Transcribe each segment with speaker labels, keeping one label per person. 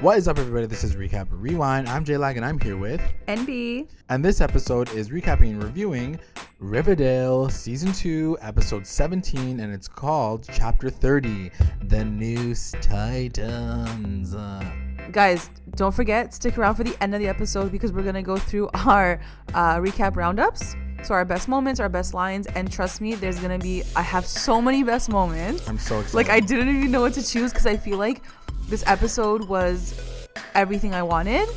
Speaker 1: What is up, everybody? This is Recap Rewind. I'm JLAG and I'm here with
Speaker 2: NBEA.
Speaker 1: And this episode is recapping and reviewing Riverdale Season 2, Episode 17, and it's called Chapter 30, The Noose Tightens.
Speaker 2: Guys, don't forget, stick around for the end of the episode because we're going to go through our recap roundups. So our best moments, our best lines, and trust me, there's going to be, I have so many best moments.
Speaker 1: I'm so excited.
Speaker 2: Like, I didn't even know what to choose because I feel like this episode was everything I wanted.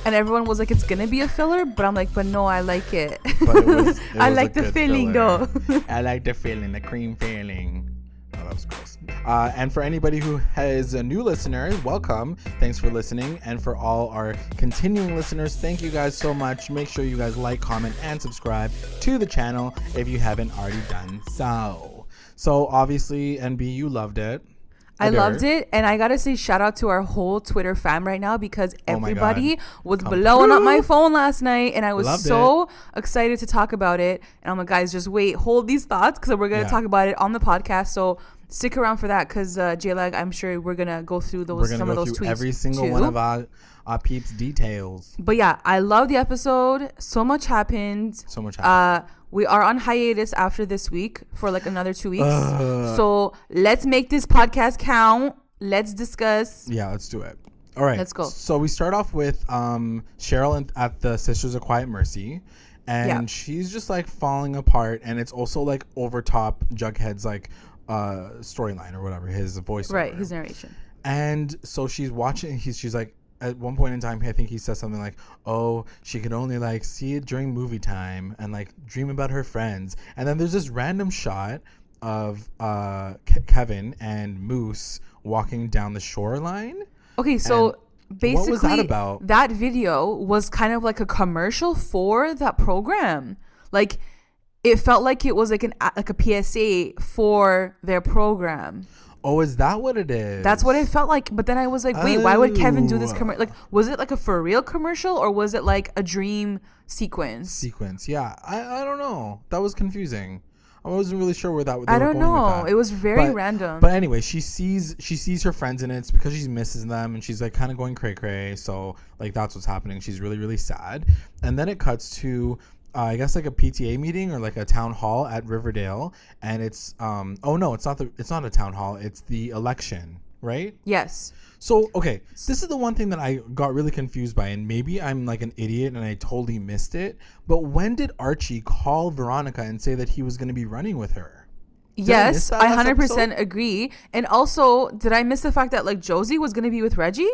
Speaker 2: And everyone was like, it's going to be a filler. But I'm like, but no, I like it.
Speaker 1: But it was
Speaker 2: I like the feeling, though.
Speaker 1: I like the feeling, the cream feeling. Oh, that was gross. And for anybody who is a new listener, welcome. Thanks for listening. And for all our continuing listeners, thank you guys so much. Make sure you guys like, comment, and subscribe to the channel if you haven't already done so. So obviously, NB, you loved it.
Speaker 2: I loved it, and I gotta say shout out to our whole Twitter fam right now because everybody was blowing up my phone last night, and I was excited to talk about it. And I'm like, guys, just wait, hold these thoughts because we're gonna talk about it on the podcast. So stick around for that because JLAG, I'm sure we're gonna go through some of those tweets.
Speaker 1: Every single one of our peeps' details.
Speaker 2: But yeah, I love the episode. So much happened. We are on hiatus after this week for like another 2 weeks. So let's make this podcast count. Let's discuss.
Speaker 1: Yeah, let's do it. All right.
Speaker 2: Let's go.
Speaker 1: So we start off with Cheryl at the Sisters of Quiet Mercy. And she's just like falling apart. And it's also like over top Jughead's like storyline or whatever, his voiceover.
Speaker 2: Right, his narration.
Speaker 1: And so she's watching. She's like, at one point in time, I think he says something like, oh, she could only like see it during movie time and like dream about her friends. And then there's this random shot of Kevin and Moose walking down the shoreline. Okay, so basically what was that about?
Speaker 2: That video was kind of like a commercial for that program. Like it felt like it was like a PSA for their program.
Speaker 1: Oh, is that what it is?
Speaker 2: That's what it felt like. But then I was like, wait, why would Kevin do this commercial? Like, was it like a for real commercial or was it like a dream sequence?
Speaker 1: Yeah. I don't know. That was confusing. I wasn't really sure where that was.
Speaker 2: I don't know. It was very random.
Speaker 1: But anyway, she sees her friends in it. It's because she misses them and she's like kind of going cray cray. So like that's what's happening. She's really, really sad. And then it cuts to I guess like a PTA meeting or like a town hall at Riverdale, and it's it's not a town hall, it's the election, right?
Speaker 2: Yes.
Speaker 1: So okay, this is the one thing that I got really confused by, and maybe I'm like an idiot and I totally missed it, but when did Archie call Veronica and say that he was going to be running with her?
Speaker 2: Yes, I 100% agree. And also, did I miss the fact that like Josie was going to be with Reggie?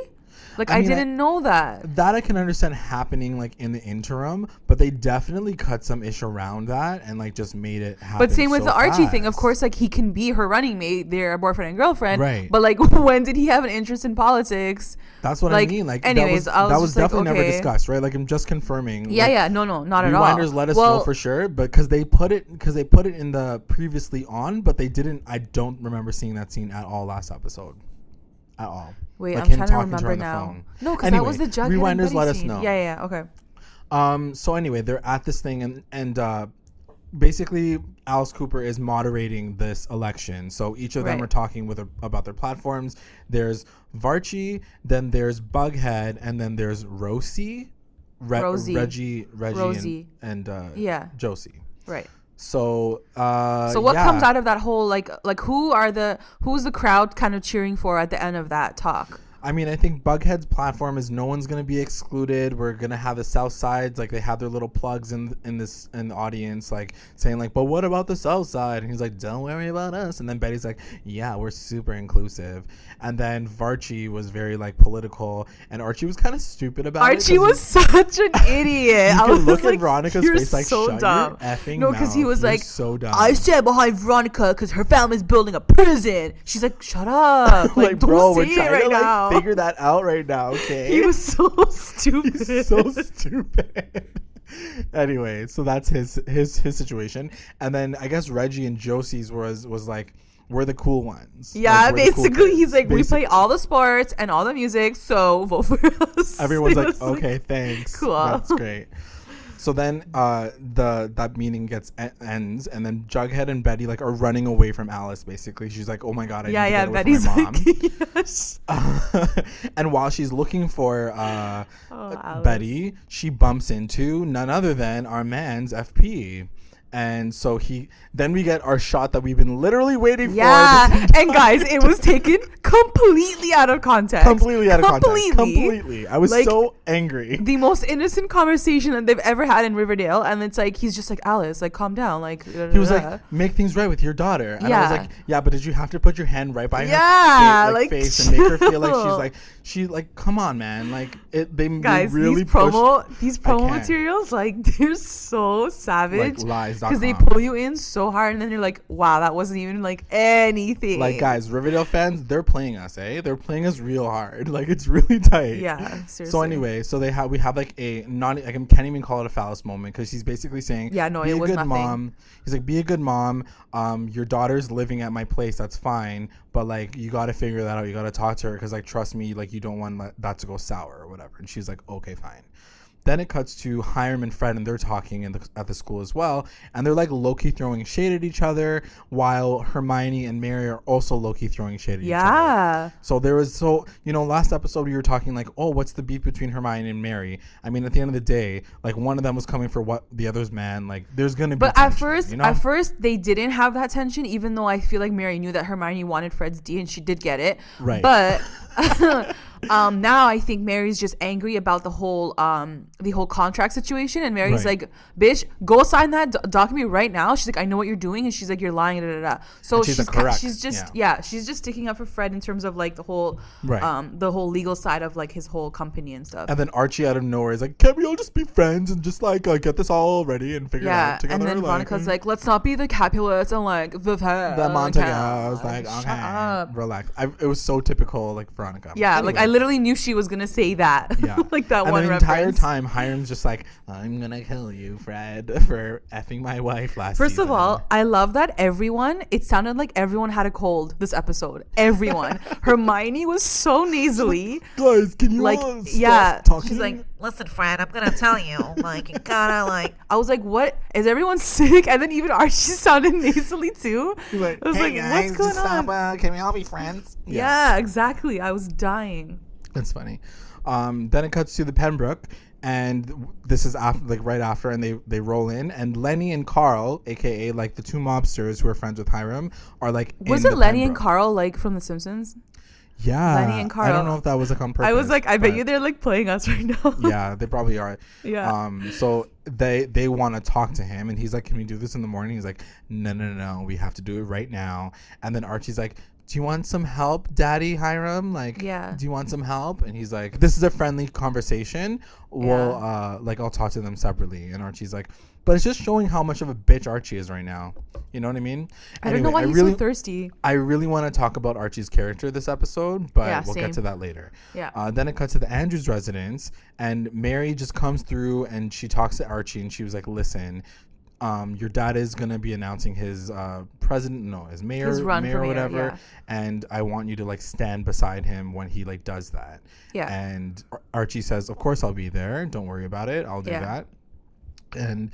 Speaker 2: Like, I didn't know that.
Speaker 1: That I can understand happening, like, in the interim. But they definitely cut some ish around that and, like, just made it happen.
Speaker 2: But same with the Archie
Speaker 1: fast.
Speaker 2: thing. Of course, like, he can be her running mate. They're a boyfriend and girlfriend.
Speaker 1: Right.
Speaker 2: But, like, when did he have an interest in politics?
Speaker 1: That I mean. Like,
Speaker 2: anyways,
Speaker 1: that was definitely never discussed, right? Like, I'm just confirming.
Speaker 2: Yeah, no, not at all.
Speaker 1: Rewinders let us know for sure. But because they put it in the previously on, but they didn't. I don't remember seeing that scene at all last episode. At all.
Speaker 2: Wait,
Speaker 1: like
Speaker 2: I'm trying to remember now. No, because that was the Jughead
Speaker 1: Rewinders let us
Speaker 2: scene.
Speaker 1: know.
Speaker 2: Yeah, okay.
Speaker 1: So anyway, they're at this thing and basically Alice Cooper is moderating this election. So each of them are talking about their platforms. There's VARCHIE, then there's BUGHEAD, and then there's Rosie. Reggie, and Josie.
Speaker 2: Right.
Speaker 1: So
Speaker 2: what comes out of that whole like who's the crowd kind of cheering for at the end of that talk?
Speaker 1: I mean, I think Bughead's platform is no one's going to be excluded. We're going to have the South Sides, like they have their little plugs in the audience, like saying like, but what about the South Side? And he's like, don't worry about us. And then Betty's like, yeah, we're super inclusive. And then VARCHIE was very like political, and Archie was kind of stupid about it.
Speaker 2: Archie was such an idiot.
Speaker 1: You can look at Veronica's face like, so dumb. Your effing
Speaker 2: no, because he was like,
Speaker 1: so dumb.
Speaker 2: I stand behind Veronica because her family's building a prison. She's like, shut up.
Speaker 1: Like, bro, we're trying to like figure that out right now, okay?
Speaker 2: He was so stupid.
Speaker 1: He's so stupid. Anyway, so that's his situation. And then I guess Reggie and Josie's was like, we're the cool ones.
Speaker 2: Yeah,
Speaker 1: like,
Speaker 2: basically
Speaker 1: cool
Speaker 2: he's like, we play all the sports and all the music, so vote for us.
Speaker 1: Everyone's like, okay, thanks.
Speaker 2: Cool.
Speaker 1: That's great. So then that meeting ends, and then Jughead and Betty like are running away from Alice. Basically, she's like, "Oh my god, I need to get away
Speaker 2: Betty's
Speaker 1: from my mom."
Speaker 2: like, yes.
Speaker 1: And while she's looking for Betty, she bumps into none other than our man's FP. And so then we get our shot that we've been literally waiting for.
Speaker 2: Yeah, and guys, it was taken completely out of context.
Speaker 1: Completely. I was like, so angry.
Speaker 2: The most innocent conversation that they've ever had in Riverdale, and it's like he's just like, Alice, like calm down, like
Speaker 1: he was like, make things right with your daughter. And I was like, yeah, but did you have to put your hand right by her face and make her feel like she's like, come on, man, like they really
Speaker 2: these promo materials, like they're so savage,
Speaker 1: like lies.
Speaker 2: Because they pull you in so hard, and then you're like, wow, that wasn't even like anything.
Speaker 1: Like, guys, Riverdale fans, they're playing us, They're playing us real hard. Like, it's really tight.
Speaker 2: Yeah, seriously.
Speaker 1: So anyway, we have like I can't even call it a FAlice moment, because he's basically saying, be a good mom. He's like, be a good mom. Your daughter's living at my place. That's fine. But like, you got to figure that out. You got to talk to her, because like, trust me, like, you don't want that to go sour or whatever. And she's like, okay, fine. Then it cuts to Hiram and Fred, and they're talking at the school as well. And they're like low-key throwing shade at each other, while Hermione and Mary are also low-key throwing shade at each other. So there was, last episode we were talking like, oh, what's the beef between Hermione and Mary? I mean, at the end of the day, like, one of them was coming for what the other's man. Like, there's going to be
Speaker 2: But
Speaker 1: tension,
Speaker 2: at first, they didn't have that tension, even though I feel like Mary knew that Hermione wanted Fred's D, and she did get it.
Speaker 1: Right.
Speaker 2: But now I think Mary's just angry about the whole contract situation, and Mary's like, bitch, go sign that document right now. She's like, I know what you're doing, and she's like, you're lying, so she's just sticking up for Fred in terms of like the whole legal side of like his whole company and stuff.
Speaker 1: And then Archie out of nowhere is like, can't we all just be friends and just like get this all ready and figure it out together?
Speaker 2: And then Veronica's like, let's not be the Capulets and like the
Speaker 1: Montagues, like, okay, relax. It was so typical, like, Veronica.
Speaker 2: Yeah, anyway. Like I literally knew she was gonna say that. Yeah. Like that and one reference. And the entire
Speaker 1: time, Hiram's just like, I'm gonna kill you, Fred, for effing my wife last season.
Speaker 2: First of all, I love that it sounded like everyone had a cold this episode. Everyone. Hermione was so nasally.
Speaker 1: Guys, can you stop talking?
Speaker 2: She's like, listen, Fred, I'm gonna tell you, like, you gotta like. I was like, what? Is everyone sick? And then even Archie sounded nasally too.
Speaker 1: Like,
Speaker 2: I was
Speaker 1: hey guys,
Speaker 2: what's going on?
Speaker 1: Stop, can we all be friends?
Speaker 2: Yeah, exactly. I was dying.
Speaker 1: That's funny. Then it cuts to the Pembroke, and this is right after, and they roll in, and Lenny and Carl, aka like the two mobsters who are friends with Hiram, are like.
Speaker 2: Was it Lenny and Carl like from The Simpsons?
Speaker 1: Yeah,
Speaker 2: Lenny and Carl.
Speaker 1: I don't know if that was like on purpose.
Speaker 2: I was like, I bet you they're like playing us right now.
Speaker 1: Yeah, they probably are.
Speaker 2: Yeah.
Speaker 1: So they want to talk to him, and he's like, "Can we do this in the morning?" He's like, "No, we have to do it right now." And then Archie's like, do you want some help, Daddy Hiram? Like, yeah. Do you want some help? And he's like, this is a friendly conversation. Well, I'll talk to them separately. And Archie's like, but it's just showing how much of a bitch Archie is right now. You know what I mean?
Speaker 2: I don't know why he's so thirsty.
Speaker 1: I really want to talk about Archie's character this episode, but we'll get to that later.
Speaker 2: Yeah.
Speaker 1: Then it cuts to the Andrews residence, and Mary just comes through and she talks to Archie, and she was like, listen, your dad is going to be announcing his his mayor or whatever. And I want you to like stand beside him when he like does that.
Speaker 2: Yeah.
Speaker 1: And Archie says, of course I'll be there. Don't worry about it. I'll do that. And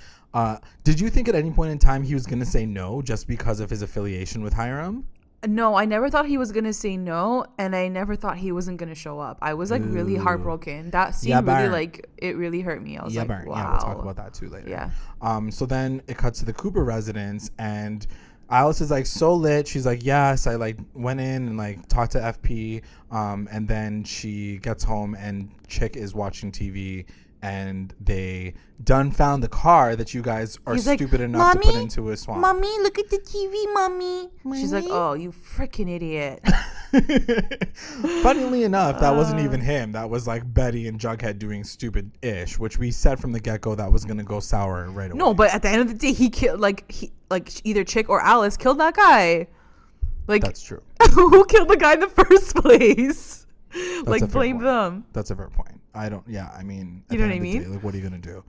Speaker 1: did you think at any point in time he was going to say no just because of his affiliation with Hiram?
Speaker 2: No, I never thought he was going to say no, and I never thought he wasn't going to show up. I was like really heartbroken. That scene really like, it really hurt me. I was like, wow.
Speaker 1: Yeah, we'll talk about that too later.
Speaker 2: Yeah.
Speaker 1: So then it cuts to the Cooper residence, and Alice is like so lit. She's like, yes, I like went in and like talked to FP. And then she gets home and Chick is watching TV, and they done found the car that you guys are stupid enough to put into a swamp.
Speaker 2: Mommy, look at the TV, Mommy. She's like, oh, you freaking idiot.
Speaker 1: Funnily enough, that wasn't even him. That was like Betty and Jughead doing stupid-ish, which we said from the get-go that was going to go sour right away.
Speaker 2: No, but at the end of the day, he killed, either Chick or Alice killed that guy. Like,
Speaker 1: that's true.
Speaker 2: Who killed the guy in the first place? Like, blame them.
Speaker 1: That's a fair point. I mean,
Speaker 2: you know what I mean?
Speaker 1: Like, what are you going to do?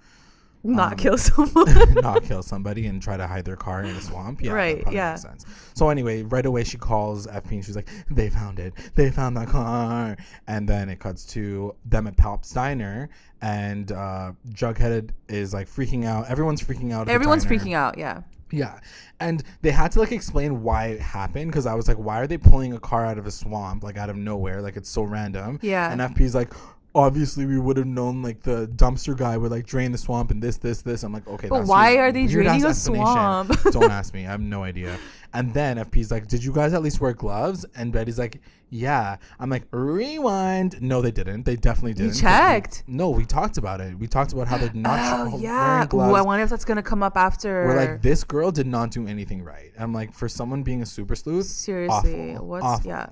Speaker 2: not kill someone.
Speaker 1: Not kill somebody and try to hide their car in a swamp. Yeah,
Speaker 2: right. Yeah.
Speaker 1: Makes sense. So anyway, right away she calls FP and she's like, they found it. They found the car. And then it cuts to them at Pop's Diner, and Jughead is like freaking out. Everyone's freaking out.
Speaker 2: Everyone's freaking out. Yeah.
Speaker 1: Yeah. And they had to like explain why it happened, because I was like, why are they pulling a car out of a swamp, like out of nowhere? Like, it's so random.
Speaker 2: Yeah.
Speaker 1: And FP's like, obviously we would have known like the dumpster guy would like drain the swamp and this. I'm like, okay,
Speaker 2: but why are they draining a swamp?
Speaker 1: Don't ask me. I have no idea. And then FP's like, did you guys at least wear gloves? And Betty's like, yeah. I'm like, rewind. No, they didn't. They definitely didn't.
Speaker 2: You checked?
Speaker 1: We talked about it. We talked about how they're not wearing gloves.
Speaker 2: Ooh, I wonder if that's gonna come up after.
Speaker 1: We're like, this girl did not do anything right. I'm like, for someone being a super sleuth,
Speaker 2: seriously,
Speaker 1: awful. Yeah.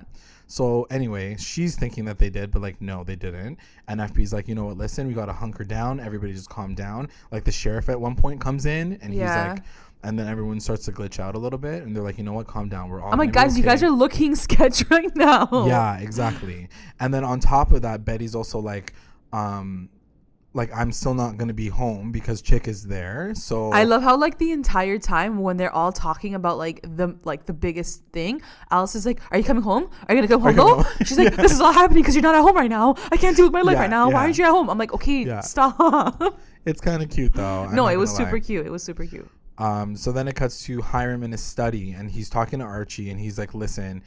Speaker 1: So anyway, she's thinking that they did, but like, no, they didn't. And FB's like, you know what, listen, we got to hunker down. Everybody just calm down. Like, the sheriff at one point comes in and he's like, and then everyone starts to glitch out a little bit. And they're like, you know what, calm down. We're all,
Speaker 2: I'm like, guys, okay. You guys are looking sketch right now.
Speaker 1: Yeah, exactly. And then on top of that, Betty's also like, I'm still not going to be home because Chick is there. So
Speaker 2: I love how like the entire time when they're all talking about like the biggest thing, Alice is like, are you coming home? Are you going to come home though? She's like, this is all happening because you're not at home right now. I can't do it with my life right now. Why aren't you at home? I'm like, okay, stop.
Speaker 1: It's kind of cute though.
Speaker 2: No, it was super cute. It was super cute.
Speaker 1: So then it cuts to Hiram in his study and he's talking to Archie and he's like, listen,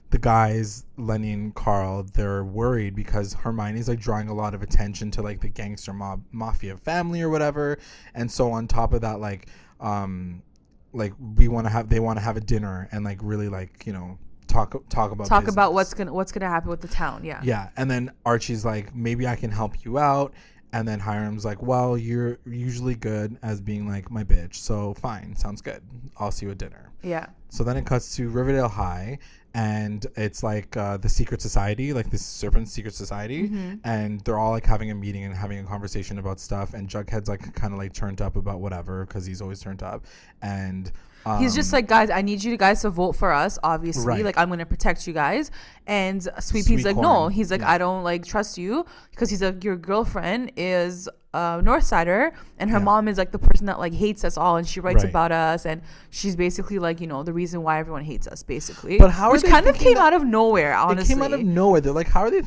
Speaker 1: the guys, Lenny and Carl, they're worried because Hermione's like drawing a lot of attention to like the gangster mafia family or whatever. And so on top of that, like they want to have a dinner and like really like, you know, talk about
Speaker 2: what's gonna happen with the town.
Speaker 1: Yeah. And then Archie's like, maybe I can help you out. And then Hiram's like, well, you're usually good as being like my bitch, so fine, sounds good, I'll see you at dinner.
Speaker 2: Yeah.
Speaker 1: So then it cuts to Riverdale High, and it's like the secret society, like this serpent secret society, and they're all like having a meeting and having a conversation about stuff, and Jughead's like kind of like turned up about whatever because he's always turned up, and
Speaker 2: he's just like, guys, I need you guys to vote for us, obviously. Right. Like, I'm going to protect you guys. And Sweet Pea's like, no. He's like, I don't, like, trust you. Because he's like, your girlfriend is a Northsider. And her mom is, like, the person that, like, hates us all. And she writes about us. And she's basically, like, you know, the reason why everyone hates us, basically.
Speaker 1: But how are they
Speaker 2: kind of came out of nowhere, honestly.
Speaker 1: It came out of nowhere. They're like, how are they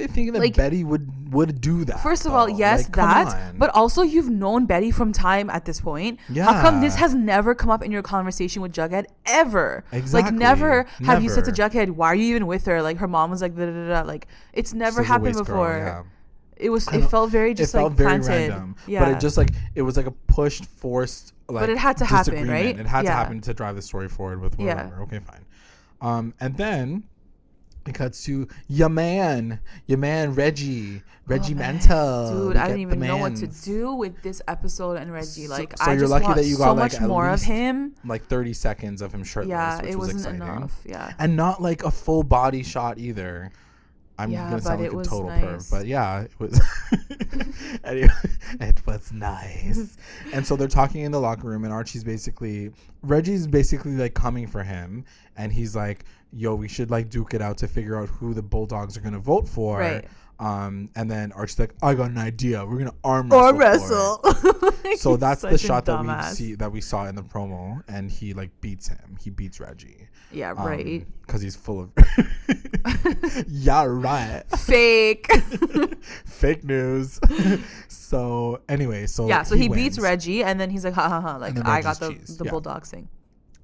Speaker 1: thinking that like, Betty would do that?
Speaker 2: First of all, yes, like, that. But also, you've known Betty from time at this point. Yeah. How come this has never come up in your conversation with Jughead ever?
Speaker 1: Exactly.
Speaker 2: Like, never have you said to Jughead, why are you even with her? Like, her mom was like, da, da, da, da. Like, it's never happened before. Girl, it felt very just like planted.
Speaker 1: Random. Yeah. But it just like, it was like a pushed, forced, like,
Speaker 2: but it had to happen, right?
Speaker 1: It had to happen to drive the story forward with whatever. Yeah. Okay, fine. And then it cuts to your man Reggie Mantle.
Speaker 2: Dude, I didn't even know what to do with this episode and Reggie. Like,
Speaker 1: so you're lucky that you got so like
Speaker 2: much more of him.
Speaker 1: Like 30 seconds of him shirtless.
Speaker 2: Yeah,
Speaker 1: which
Speaker 2: it
Speaker 1: was
Speaker 2: wasn't
Speaker 1: exciting.
Speaker 2: enough. Yeah,
Speaker 1: and not like a full body shot either. I'm gonna sound like a total perv, but yeah, it was. Anyway, it was nice. And so they're talking in the locker room, and Reggie's basically like coming for him, and he's like, "Yo, we should like duke it out to figure out who the Bulldogs are gonna vote for." Right. And then Archie's like, "I got an idea. We're gonna arm wrestle." So that's the shot that we saw in the promo, and he like beats him. He beats Reggie.
Speaker 2: Yeah, right.
Speaker 1: Because he's full of. Yeah, right.
Speaker 2: Fake
Speaker 1: news. So anyway, so
Speaker 2: he beats Reggie, and then he's like, ha, like I got the Bulldogs thing.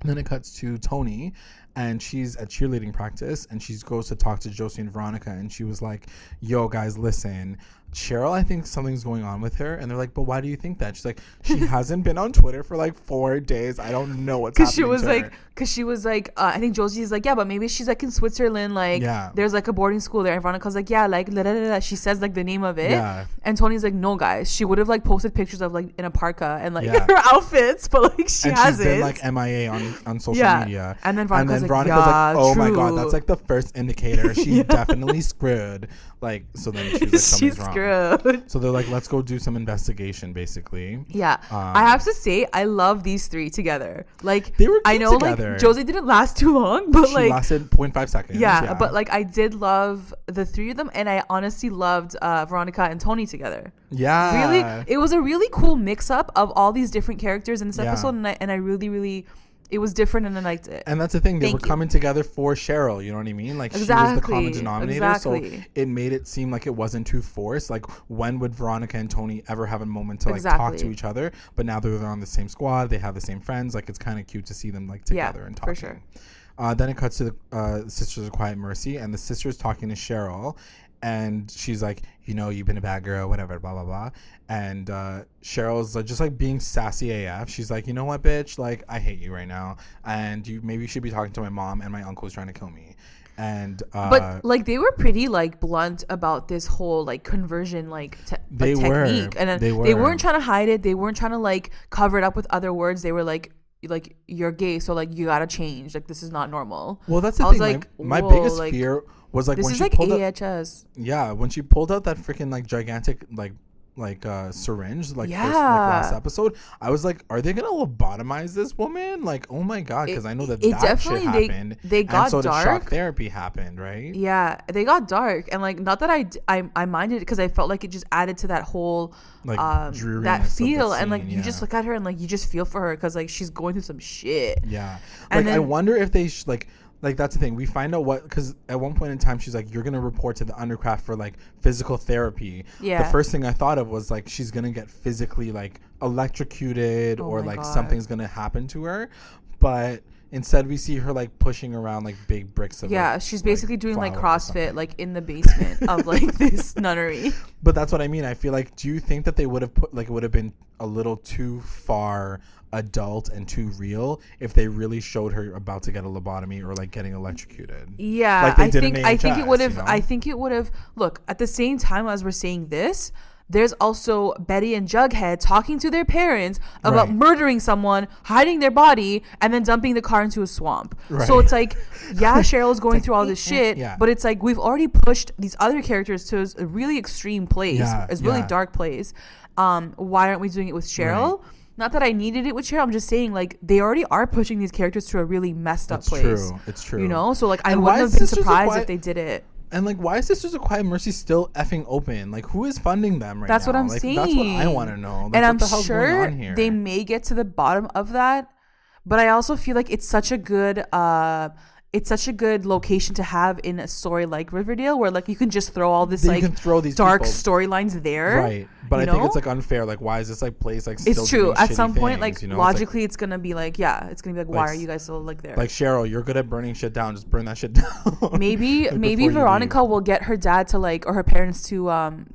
Speaker 1: And then it cuts to Tony, and she's at cheerleading practice, and she goes to talk to Josie and Veronica, and she was like, yo, guys, listen, Cheryl, I think something's going on with her. And they're like, but why do you think that? She's like, she hasn't been on Twitter for like 4 days. I don't know what's happening
Speaker 2: because she was like, I think Josie's like, yeah, but maybe she's like in Switzerland, like there's like a boarding school there. And Veronica's like, yeah, like she says like the name of it. And Tony's like, no, guys, she would have like posted pictures of like in a parka and like her outfits, but like she hasn't.
Speaker 1: She's been like MIA on social media.
Speaker 2: And then Veronica's like,
Speaker 1: oh my god, that's like the first indicator. She's definitely screwed. Like, so then she was like, something's wrong.
Speaker 2: rude.
Speaker 1: So they're like, let's go do some investigation, basically.
Speaker 2: Yeah. I have to say, I love these three together. Like,
Speaker 1: they were cute
Speaker 2: I know
Speaker 1: together.
Speaker 2: like Josie didn't last too long, but
Speaker 1: she
Speaker 2: like
Speaker 1: lasted 0.5 seconds.
Speaker 2: Yeah, but like I did love the three of them, and I honestly loved Veronica and Tony together.
Speaker 1: Yeah.
Speaker 2: Really, it was a really cool mix up of all these different characters in this episode, and I really it was different, and I liked it.
Speaker 1: And that's the thing, they were coming together for Cheryl, you know what I mean? Like, she was the common denominator, so it made it seem like it wasn't too forced. Like, when would Veronica and Tony ever have a moment to like talk to each other? But now they're on the same squad, they have the same friends. Like, it's kind of cute to see them like together and talking. For sure. Then it cuts to the Sisters of Quiet Mercy, and the sister's talking to Cheryl, and she's like, you know, you've been a bad girl, whatever, blah, blah, blah. And Cheryl's just like being sassy AF. She's like, you know what, bitch? Like, I hate you right now. And maybe you should be talking to my mom, and my uncle is trying to kill me. And
Speaker 2: but like they were pretty like blunt about this whole like conversion like technique. And then they weren't trying to hide it. They weren't trying to like cover it up with other words. They were like you're gay, so like you gotta change. Like, this is not normal.
Speaker 1: Well, that's the thing. Like, my biggest fear was like,
Speaker 2: this
Speaker 1: when
Speaker 2: is
Speaker 1: she
Speaker 2: like
Speaker 1: pulled
Speaker 2: AHS.
Speaker 1: when she pulled out that freaking like gigantic syringe first, last episode, I was like, are they gonna lobotomize this woman? Like, oh my god, because I know that shit happened.
Speaker 2: They got
Speaker 1: and so
Speaker 2: dark.
Speaker 1: The shock therapy happened, right?
Speaker 2: Yeah, they got dark, and like, not that I minded it, because I felt like it just added to that whole like that feel, and like you just look at her and like you just feel for her, because like she's going through some shit.
Speaker 1: Yeah, like, I wonder if they like, that's the thing. We find out because at one point in time, she's like, you're going to report to the undercraft for, like, physical therapy. Yeah. The first thing I thought of was, like, she's going to get physically, like, electrocuted or, like, something's going to happen to her. But instead, we see her, like, pushing around, like, big bricks of,
Speaker 2: she's basically doing, like, CrossFit, like, in the basement of, like, this nunnery.
Speaker 1: But that's what I mean. I feel like, do you think that they would have it would have been a little too far adult and too real if they really showed her about to get a lobotomy or like getting electrocuted?
Speaker 2: Yeah,
Speaker 1: like
Speaker 2: I think it would have. You know? I think it would have. Look, at the same time as we're saying this, there's also Betty and Jughead talking to their parents about murdering someone, hiding their body, and then dumping the car into a swamp. Right. So it's like, yeah, Cheryl's going through all this shit, but it's like we've already pushed these other characters to a really extreme place, a really dark place. Why aren't we doing it with Cheryl? Right. Not that I needed it with Cheryl. I'm just saying, like, they already are pushing these characters to a really messed up place. It's true. You know? So, like, I wouldn't have been surprised if they did it.
Speaker 1: And, like, why is Sisters of Quiet Mercy still effing open? Like, who is funding them right now?
Speaker 2: That's what I'm saying.
Speaker 1: That's what I want to know. Like,
Speaker 2: and I'm sure they may get to the bottom of that. But I also feel like it's such a good location to have in a story like Riverdale, where like you can just throw all this like dark storylines there,
Speaker 1: right? But I think it's like unfair. Like, why is this like place like?
Speaker 2: It's true. At some point, like logically, it's gonna be like, it's gonna be like, why are you guys still like there?
Speaker 1: Like, Cheryl, you're good at burning shit down. Just burn that shit down.
Speaker 2: Maybe Veronica will get her dad to like, or her parents to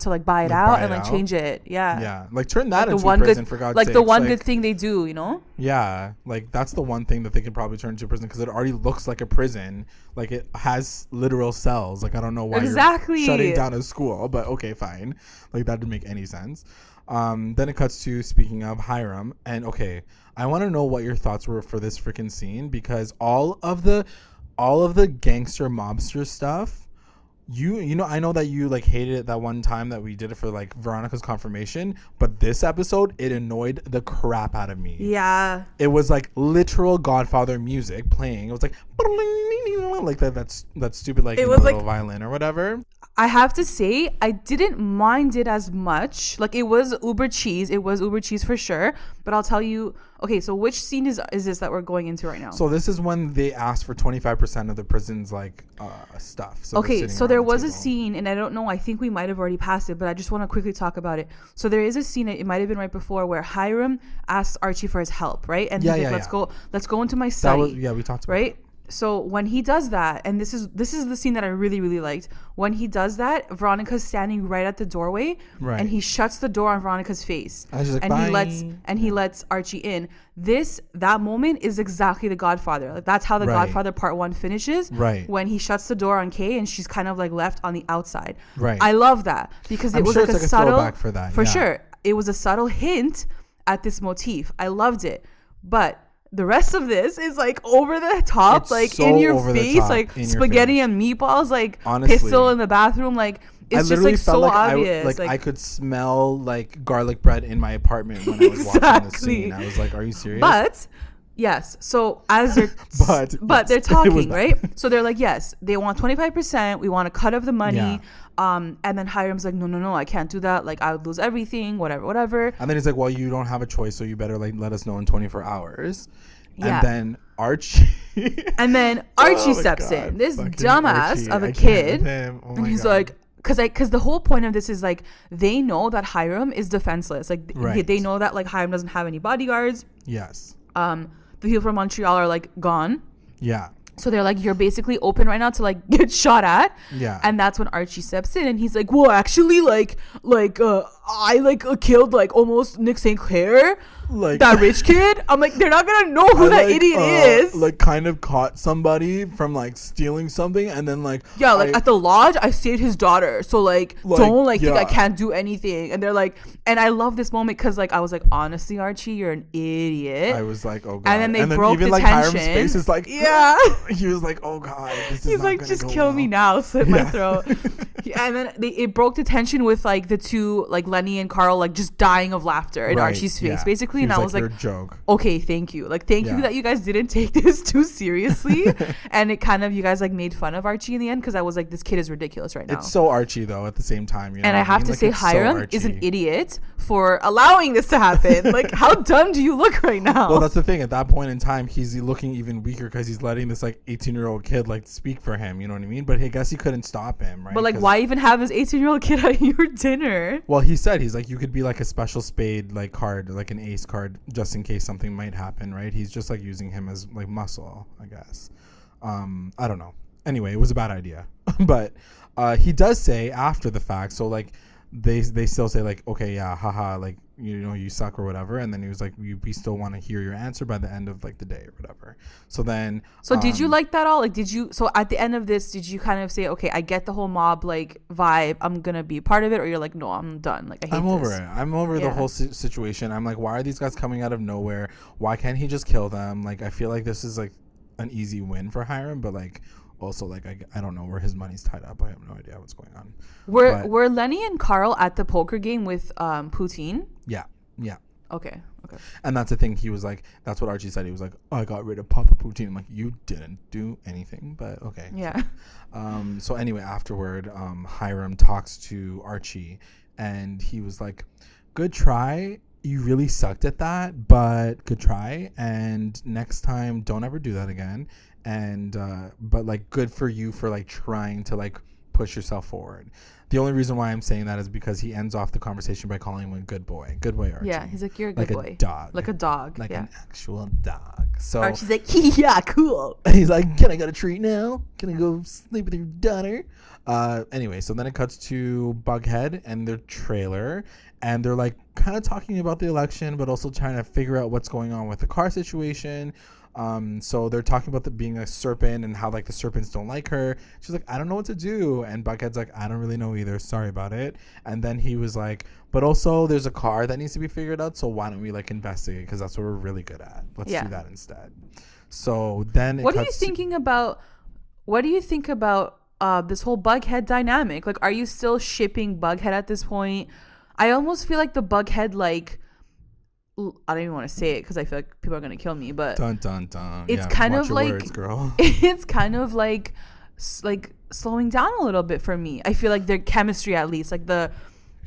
Speaker 2: like buy it out and like change it. Yeah.
Speaker 1: Like, turn that into a prison, for God's sake.
Speaker 2: Like the one good thing they do, you know?
Speaker 1: Yeah, like that's the one thing that they could probably turn into a prison, because it already looks like a prison. Like, it has literal cells. Like, I don't know why you're shutting down a school, but okay, fine. Like, that didn't make any sense. Then it cuts to, speaking of, Hiram. And okay, I want to know what your thoughts were for this freaking scene, because all of the gangster mobster stuff, you know, I know that you like hated it that one time that we did it for like Veronica's confirmation, but this episode, it annoyed the crap out of me.
Speaker 2: Yeah,
Speaker 1: it was like literal Godfather music playing. It was like that stupid like, it was like violin or whatever.
Speaker 2: I have to say, I didn't mind it as much. Like, it was uber cheese. It was uber cheese for sure. But I'll tell you, okay, so which scene is this that we're going into right now?
Speaker 1: So this is when they asked for 25% of the prison's, like, stuff. So
Speaker 2: okay, so there was a scene, and I don't know, I think we might have already passed it, but I just want to quickly talk about it. So there is a scene, it might have been right before, where Hiram asks Archie for his help, right? And he's like, let's go into my study.
Speaker 1: We talked about
Speaker 2: right? So when he does that, and this is the scene that I really, really liked. When he does that, Veronica's standing right at the doorway, and he shuts the door on Veronica's face, and he lets Archie in. That moment is exactly The Godfather. Like, that's how The Godfather Part 1 finishes.
Speaker 1: Right.
Speaker 2: When he shuts the door on Kay, and she's kind of like left on the outside.
Speaker 1: Right.
Speaker 2: I love that, because it was like a subtle
Speaker 1: throwback for that.
Speaker 2: For sure, it was a subtle hint at this motif. I loved it, but the rest of this is like over the top,
Speaker 1: it's
Speaker 2: like
Speaker 1: so
Speaker 2: in your
Speaker 1: over the
Speaker 2: face,
Speaker 1: top,
Speaker 2: like
Speaker 1: in your
Speaker 2: spaghetti
Speaker 1: face.
Speaker 2: and meatballs, like
Speaker 1: Honestly.
Speaker 2: pistol in the bathroom, like it's just like so obvious.
Speaker 1: I could smell like garlic bread in my apartment when I was watching the scene. I was like, "Are you serious?"
Speaker 2: But yes, so as they're but they're talking, right? So they're like, yes, they want 25%. We want a cut of the money.
Speaker 1: Yeah.
Speaker 2: And then Hiram's like, no, I can't do that. Like, I would lose everything, whatever.
Speaker 1: And then he's like, well, you don't have a choice, so you better like let us know in 24 hours.
Speaker 2: Yeah.
Speaker 1: And then Archie.
Speaker 2: Archie steps in. This dumbass of a kid. And he's like, because the whole point of this is like, they know that Hiram is defenseless. Like, they know that like Hiram doesn't have any bodyguards.
Speaker 1: Yes.
Speaker 2: The people from Montreal are like gone.
Speaker 1: Yeah.
Speaker 2: So they're like, you're basically open right now to like get shot at.
Speaker 1: Yeah.
Speaker 2: And that's when Archie steps in and he's like, well, actually, I killed like almost Nick St. Clair, like that rich kid. I'm like, they're not gonna know who that idiot is.
Speaker 1: Like, kind of caught somebody from like stealing something, and then like
Speaker 2: at the lodge, I saved his daughter. So like don't think I can't do anything. And they're like, and I love this moment because like I was like, honestly, Archie, you're an idiot.
Speaker 1: I was like, oh god.
Speaker 2: And then broke
Speaker 1: even
Speaker 2: the
Speaker 1: like
Speaker 2: tension.
Speaker 1: Hiram's face is like,
Speaker 2: yeah.
Speaker 1: He was like, oh god, this
Speaker 2: he's
Speaker 1: is
Speaker 2: like,
Speaker 1: not
Speaker 2: just
Speaker 1: go
Speaker 2: kill
Speaker 1: well.
Speaker 2: me now, slit my throat. And then it broke the tension with like the two, like Lenny and Carl, like just dying of laughter in Archie's face, basically. And I was like,
Speaker 1: joke.
Speaker 2: Okay, thank you. Like, thank you that you guys didn't take this too seriously. And it kind of, you guys like made fun of Archie in the end because I was like, this kid is ridiculous right now.
Speaker 1: It's so Archie though at the same time. You know
Speaker 2: and I have to say, Hiram is an idiot for allowing this to happen. Like, how dumb do you look right now?
Speaker 1: Well, that's the thing. At that point in time, he's looking even weaker because he's letting this like 18-year-old kid like speak for him. You know what I mean? But I guess he couldn't stop him, right?
Speaker 2: But like, why even have this 18-year-old kid at your dinner?
Speaker 1: Well, he said he's like, you could be like a special spade like card, like an ace card, just in case something might happen, right? He's just like using him as like muscle, I guess. I don't know. Anyway, it was a bad idea. But he does say after the fact, so like they still say like, okay, yeah, haha, like, you know, you suck or whatever. And then he was like, we still want to hear your answer by the end of like the day or whatever. So then
Speaker 2: did you like that all? Like, so at the end of this, did you kind of say, okay, I get the whole mob like vibe, I'm gonna be part of it? Or you're like, no, I'm done, like I'm
Speaker 1: over it. I'm over the whole situation. I'm like, why are these guys coming out of nowhere? Why can't he just kill them? Like, I feel like this is like an easy win for Hiram, but like also like I don't know where his money's tied up. I have no idea what's going on.
Speaker 2: Were Lenny and Carl at the poker game with Poutine?
Speaker 1: Yeah.
Speaker 2: Okay.
Speaker 1: And that's the thing. He was like, that's what Archie said. He was like, oh, I got rid of Papa Poutine. I'm like, you didn't do anything, but okay.
Speaker 2: Yeah.
Speaker 1: So anyway, afterward, Hiram talks to Archie, and he was like, good try. You really sucked at that, but good try. And next time, don't ever do that again. And but like, good for you for like trying to like push yourself forward. The only reason why I'm saying that is because he ends off the conversation by calling him a good boy Archie.
Speaker 2: Yeah, he's like, you're a good boy. Like a dog.
Speaker 1: Like an actual dog. So
Speaker 2: Archie's like, yeah, cool.
Speaker 1: He's like, can I get a treat now? Can I go sleep with your daughter? Anyway, so then it cuts to BUGHEAD and their trailer, and they're like kind of talking about the election, but also trying to figure out what's going on with the car situation. So they're talking about being a serpent and how like the serpents don't like her. She's like, I don't know what to do. And BUGHEAD's like, I don't really know either. Sorry about it. And then he was like, but also there's a car that needs to be figured out. So why don't we like investigate? Because that's what we're really good at. Let's do that instead. So then
Speaker 2: what are you thinking about? What do you think about this whole BUGHEAD dynamic? Like, are you still shipping BUGHEAD at this point? I almost feel like the BUGHEAD, like, I don't even want to say it because I feel like people are gonna kill me, but
Speaker 1: dun dun dun.
Speaker 2: It's kind of like
Speaker 1: words, girl.
Speaker 2: It's kind of like slowing down a little bit for me. I feel like their chemistry, at least, like you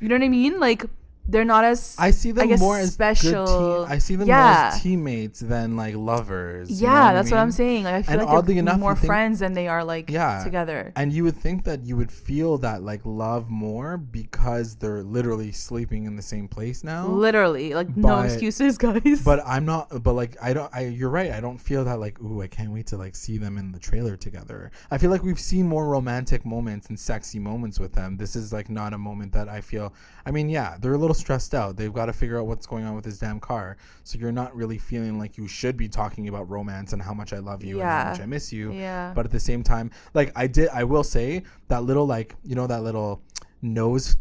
Speaker 2: know what I mean, like they're not as
Speaker 1: I see them more as
Speaker 2: special.
Speaker 1: I see them more as teammates than like lovers.
Speaker 2: Yeah, that's what I'm saying. Like, I feel like they're
Speaker 1: enough,
Speaker 2: more friends than they are like together.
Speaker 1: And you would think that you would feel that like love more because they're literally sleeping in the same place now.
Speaker 2: Literally, like, no excuses, guys.
Speaker 1: But I'm not. But like you're right. I don't feel that like, ooh, I can't wait to like see them in the trailer together. I feel like we've seen more romantic moments and sexy moments with them. This is like not a moment that I feel. I mean, yeah, they're a little stressed out. They've got to figure out what's going on with this damn car. So you're not really feeling like you should be talking about romance and how much I love you and how much I miss you.
Speaker 2: Yeah.
Speaker 1: But at the same time, like I will say that little, like, you know, that little nose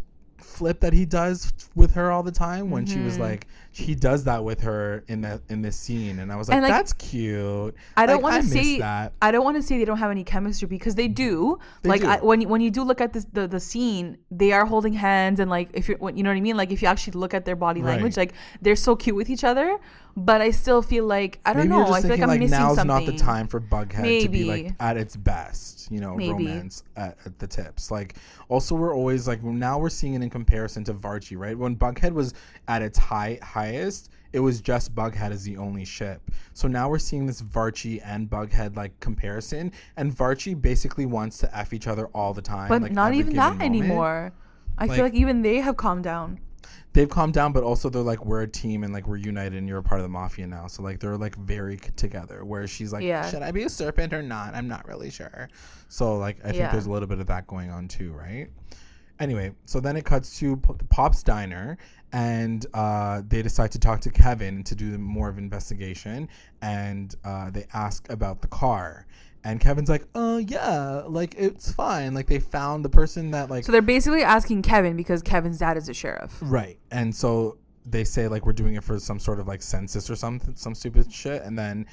Speaker 1: flip that he does with her all the time when she was like, he does that with her in this scene, and I was like, that's cute.
Speaker 2: I don't want to say that. I don't want to say they don't have any chemistry, because they do. They do. When you do look at the scene, they are holding hands, and like if you know what I mean, like if you actually look at their body language, like they're so cute with each other. But I still feel like I don't know. I feel like I'm missing
Speaker 1: now's
Speaker 2: something.
Speaker 1: Not the time for Bughead to be like at its best. Romance at the tips. Like also we're always like now we're seeing it in comparison to VARCHIE, right? When Bughead was at its highest, it was just Bughead as the only ship. So now we're seeing this VARCHIE and Bughead like comparison, and VARCHIE basically wants to F each other all the time.
Speaker 2: But
Speaker 1: like,
Speaker 2: not even that anymore. I feel like even they have calmed down.
Speaker 1: They've calmed down, but also they're like, we're a team and like we're united and you're a part of the mafia now. So like they're like very together, where she's like, should I be a serpent or not? I'm not really sure. So like I think there's a little bit of that going on too, right? Anyway, so then it cuts to Pop's diner, and they decide to talk to Kevin to do more of an investigation, and they ask about the car. And Kevin's like, yeah, like, it's fine. Like, they found the person that, like...
Speaker 2: So they're basically asking Kevin because Kevin's dad is a sheriff.
Speaker 1: Right. And so they say, like, we're doing it for some sort of, like, census or some stupid shit. And then,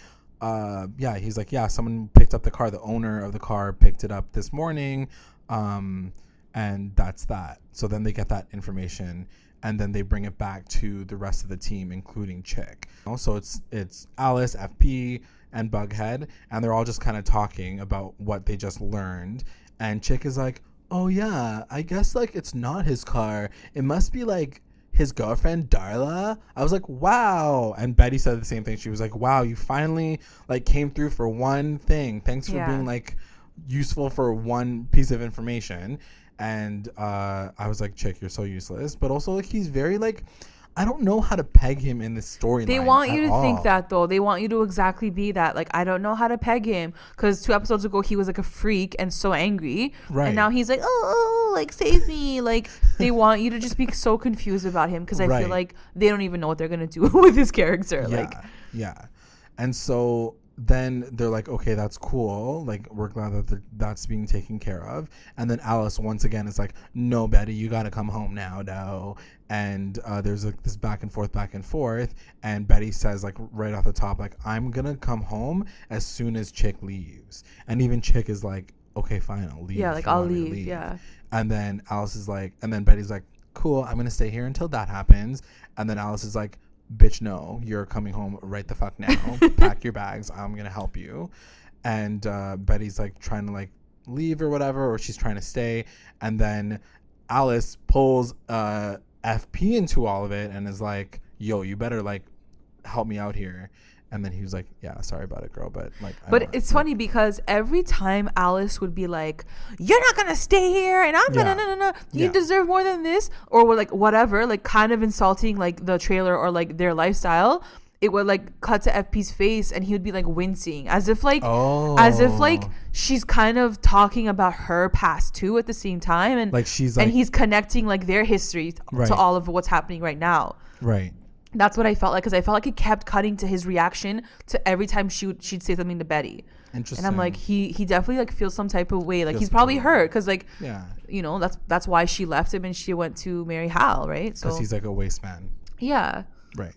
Speaker 1: he's like, yeah, someone picked up the car. The owner of the car picked it up this morning. And that's that. So then they get that information. And then they bring it back to the rest of the team, including Chick. Also, it's Alice, FP... and Bughead, and they're all just kind of talking about what they just learned, and Chick is like, oh yeah, I guess like it's not his car, it must be like his girlfriend Darla. I was like, wow. And Betty said the same thing. She was like, wow, you finally like came through for one thing, thanks for being like useful for one piece of information. And I was like, Chick, you're so useless. But also like he's very like, I don't know how to peg him in this storyline.
Speaker 2: They want you to think that, though. They want you to exactly be that. Like, I don't know how to peg him. Because 2 episodes ago, he was like a freak and so angry. Right. And now he's like, oh, like, save me. Like, they want you to just be so confused about him. Because I feel like they don't even know what they're going to do with his character.
Speaker 1: Yeah. And so then they're like, okay, that's cool. Like, we're glad that that's being taken care of. And then Alice, once again, is like, no, Betty, you got to come home now, no. And there's like this back and forth. And Betty says, like, right off the top, like, I'm going to come home as soon as Chick leaves. And even Chick is like, okay, fine, I'll leave.
Speaker 2: Yeah, like, I'll leave. Yeah.
Speaker 1: And then Alice is like, and then Betty's like, cool, I'm going to stay here until that happens. And then Alice is like, bitch, no, you're coming home right the fuck now. Pack your bags. I'm going to help you. And Betty's like trying to like leave or whatever, or she's trying to stay. And then Alice pulls FP into all of it and is like, yo, you better like help me out here. And then he was like, yeah, sorry about it, girl. But like,
Speaker 2: it's funny because every time Alice would be like, you're not going to stay here. And I'm going to, no. You deserve more than this. Or like whatever, like kind of insulting like the trailer or like their lifestyle. It would like cut to FP's face and he would be like wincing as if like she's kind of talking about her past too at the same time. And like she's like, and he's connecting like their history to all of what's happening right now.
Speaker 1: Right.
Speaker 2: That's what I felt like, because I felt like it kept cutting to his reaction to every time she'd say something to Betty.
Speaker 1: Interesting.
Speaker 2: And I'm like, he definitely like feels some type of way. Like he's probably hurt because like, you know, that's why she left him and she went to marry Hal, right?
Speaker 1: Because he's like a waste man.
Speaker 2: Yeah.
Speaker 1: Right.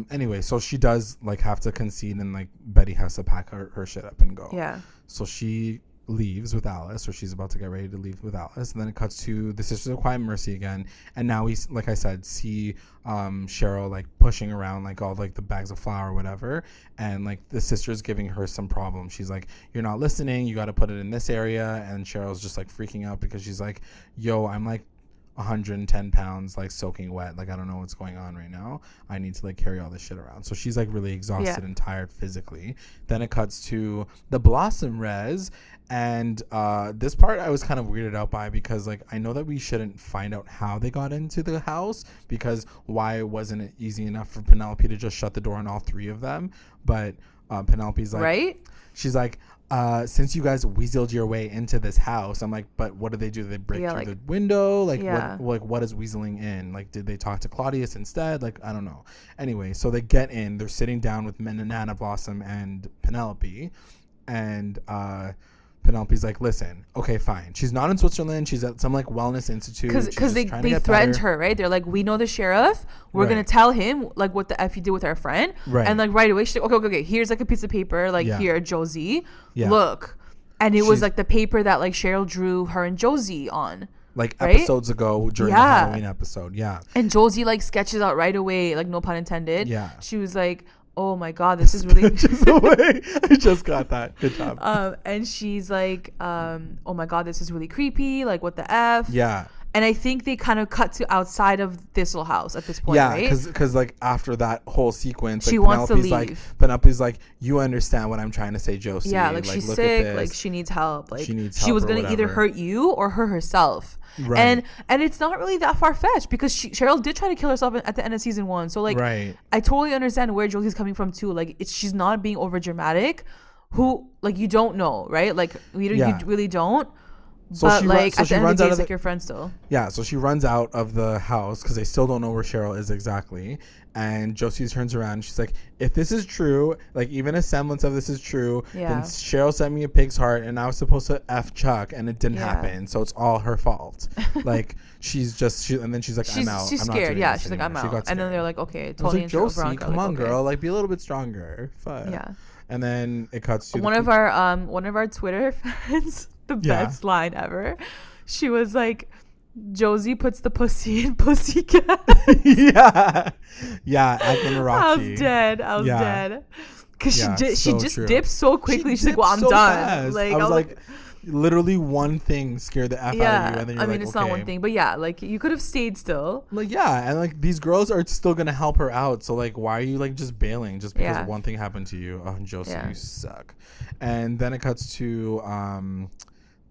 Speaker 1: Anyway, so she does like have to concede, and like Betty has to pack her shit up and go.
Speaker 2: Yeah.
Speaker 1: So she leaves with Alice, or she's about to get ready to leave with Alice, and then it cuts to the Sisters of Quiet Mercy again, and now we, like I said, see Cheryl like pushing around like all like the bags of flour or whatever, and like the sister's giving her some problems. She's like, you're not listening, you got to put it in this area, and Cheryl's just like freaking out because she's like, yo, I'm like 110 pounds like soaking wet, like I don't know what's going on right now, I need to like carry all this shit around. So she's like really exhausted and tired physically. Then it cuts to the Blossom res, and this part I was kind of weirded out by, because like I know that we shouldn't find out how they got into the house, because why wasn't it easy enough for Penelope to just shut the door on all three of them? But Penelope's like, right, she's like, since you guys weaseled your way into this house, I'm like, but what did they do? Did they break through like, the window? Like, what is weaseling in? Like, did they talk to Claudius instead? Like, I don't know. Anyway, so they get in. They're sitting down with Nana Blossom and Penelope, and Penelope's like, listen, okay, fine. She's not in Switzerland. She's at some like wellness institute.
Speaker 2: Because they threatened her, right? They're like, we know the sheriff. We're going to tell him like what the F you did with our friend. Right. And like right away, she's like, okay. Here's like a piece of paper. Like here, Josie, look. And it was like the paper that like Cheryl drew her and Josie on.
Speaker 1: Like episodes ago during the Halloween episode. Yeah.
Speaker 2: And Josie like sketches out right away, like no pun intended. Yeah. She was like, oh my God, this is really
Speaker 1: I just got that. Good job.
Speaker 2: And she's like, oh my God, this is really creepy. Like what the F?
Speaker 1: Yeah.
Speaker 2: And I think they kind of cut to outside of this little house at this point, right?
Speaker 1: Yeah, because like after that whole sequence,
Speaker 2: she
Speaker 1: like,
Speaker 2: wants to leave.
Speaker 1: Penelope's like, you understand what I'm trying to say, Josie.
Speaker 2: Yeah, like she's sick, like she needs help. Like she was going to either hurt you or hurt herself. Right. And it's not really that far-fetched because Cheryl did try to kill herself at the end of season 1. So like I totally understand where Josie's coming from too. Like she's not being over dramatic. Who like you don't know, right? Like you really don't. So but like at the end of the day, it's like your friend still.
Speaker 1: Yeah, so she runs out of the house because they still don't know where Cheryl is exactly. And Josie turns around and she's like, if this is true, like even a semblance of this is true, then Cheryl sent me a pig's heart and I was supposed to F Chuck and it didn't happen. So it's all her fault. Like and then she's like, I'm out.
Speaker 2: She's scared. Yeah, she's like, I'm out. And then they're like, okay, totally.
Speaker 1: Like, Josie, come on, girl. Like be a little bit stronger. Fuck. Yeah. And then it cuts to
Speaker 2: one of our Twitter fans. The best line ever. She was like, Josie puts the pussy in pussycat. yeah, acting Roxy. I was dead. Because she just dips so quickly. She's like, well, I'm done.
Speaker 1: Fast. Like, I was like, literally one thing scared the F out of you. And then you're
Speaker 2: it's not one thing. But yeah, like you could have stayed still.
Speaker 1: Like, yeah. And like these girls are still going to help her out. So like, why are you like just bailing just because one thing happened to you? Oh, Josie, you suck. And then it cuts to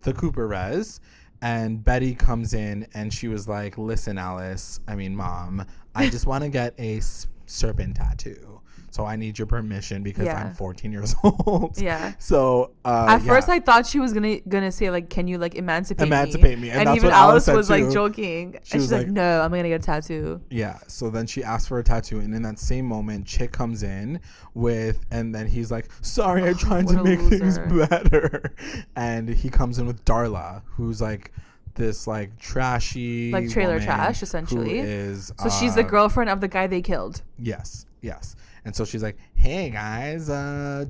Speaker 1: the Cooper res, and Betty comes in and she was like, listen, Mom, I just want to get a serpent tattoo. So I need your permission because I'm 14 years old. Yeah. So
Speaker 2: at first I thought she was gonna say like, can you like emancipate
Speaker 1: me? And
Speaker 2: that's even what Alice was like joking. She's like, no, I'm gonna get a tattoo.
Speaker 1: Yeah. So then she asked for a tattoo, and in that same moment, Chick comes in and then he's like, sorry, I tried to make things better. And he comes in with Darla, who's like this like trashy
Speaker 2: like trailer trash essentially. So she's the girlfriend of the guy they killed.
Speaker 1: Yes. And so she's like, hey guys,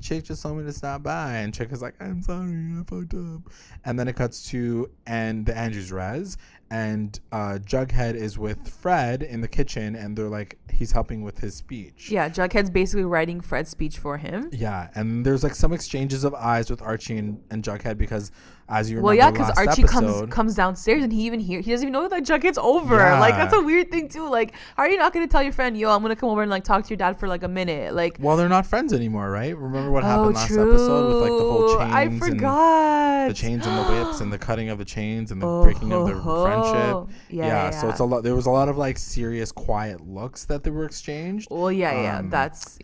Speaker 1: Chick just told me to stop by. And Chick is like, I'm sorry, I fucked up. And then it cuts to the Andrews res. And Jughead is with Fred in the kitchen. And they're like, he's helping with his speech.
Speaker 2: Yeah, Jughead's basically writing Fred's speech for him.
Speaker 1: Yeah, and there's like some exchanges of eyes with Archie and Jughead because as you remember because
Speaker 2: Archie comes downstairs and he doesn't even know that Jughead's over. Yeah. Like that's a weird thing too. Like, how are you not going to tell your friend, yo, I'm going to come over and like talk to your dad for like a minute? Like,
Speaker 1: well, they're not friends anymore, right? Remember what happened last episode with like the whole chains?
Speaker 2: I forgot.
Speaker 1: The chains and the whips and the cutting of the chains and the breaking of their friendship. Yeah. So it's a lot. There was a lot of like serious, quiet looks that they were exchanged.
Speaker 2: Well, that's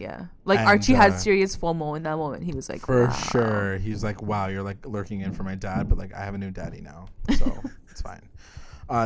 Speaker 2: Like Archie had serious FOMO in that moment. He was like,
Speaker 1: for sure. He's like, wow, you're like lurking in for my dad, but like I have a new daddy now, so it's fine.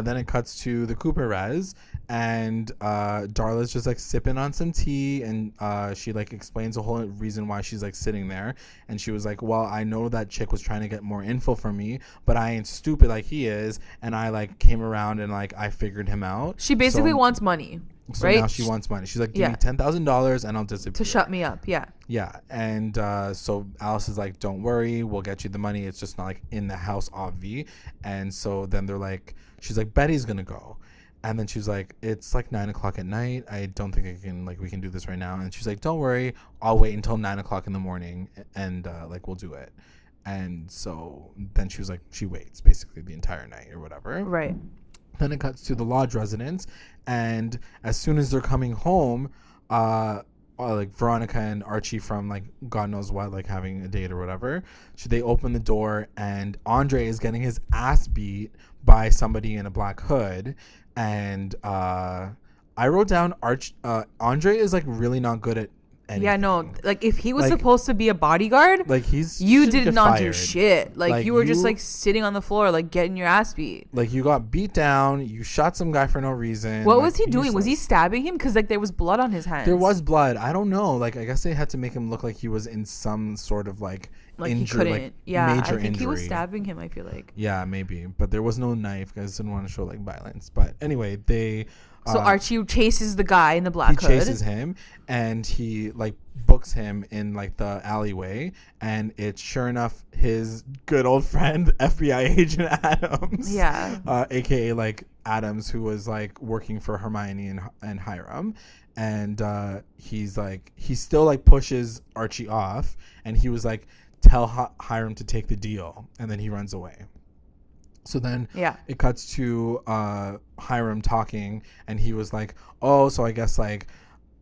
Speaker 1: Then it cuts to the Cooper res, and Darla's just like sipping on some tea, and she like explains the whole reason why she's like sitting there, and she was like, well, I know that Chick was trying to get more info from me, but I ain't stupid like he is, and I like came around and like I figured him out.
Speaker 2: She basically wants money.
Speaker 1: So
Speaker 2: right?
Speaker 1: Now she wants money. She's like, give me $10,000 and I'll disappear.
Speaker 2: To shut me up, yeah.
Speaker 1: Yeah, and so Alice is like, don't worry, we'll get you the money. It's just not like in the house, obvi. And so then they're like, she's like, Betty's gonna go. And then she's like, it's like 9 o'clock at night. I don't think we can do this right now. And she's like, don't worry, I'll wait until 9 o'clock in the morning and like we'll do it. And so then she was like, she waits basically the entire night or whatever.
Speaker 2: Right.
Speaker 1: Then it cuts to the lodge residence, and as soon as they're coming home, like Veronica and Archie from like God knows what, like having a date or whatever, they open the door, and Andre is getting his ass beat by somebody in a black hood, and I wrote down Andre is like really not good at anything.
Speaker 2: Yeah, no, like if he was like, supposed to be a bodyguard,
Speaker 1: like
Speaker 2: you did not do shit. Like you were just like sitting on the floor, like getting your ass beat.
Speaker 1: Like you got beat down, you shot some guy for no reason.
Speaker 2: What was he doing? Was he stabbing him? Because like there was blood on his hands.
Speaker 1: There was blood. I don't know. Like I guess they had to make him look like he was in some sort of like
Speaker 2: like
Speaker 1: injury,
Speaker 2: he couldn't.
Speaker 1: like
Speaker 2: Yeah,
Speaker 1: major
Speaker 2: I think
Speaker 1: injury.
Speaker 2: he was stabbing him. I feel like.
Speaker 1: Yeah, maybe, but there was no knife. Guys didn't want to show like violence. But anyway, they.
Speaker 2: So Archie chases the guy in the black hood.
Speaker 1: He chases him, and he like books him in like the alleyway, and it's sure enough his good old friend FBI agent Adams.
Speaker 2: Yeah.
Speaker 1: AKA like Adams, who was like working for Hermione and Hiram, and he still like pushes Archie off, and he was like, tell Hiram to take the deal, and then he runs away. So then it cuts to Hiram talking, and he was like, oh, so I guess like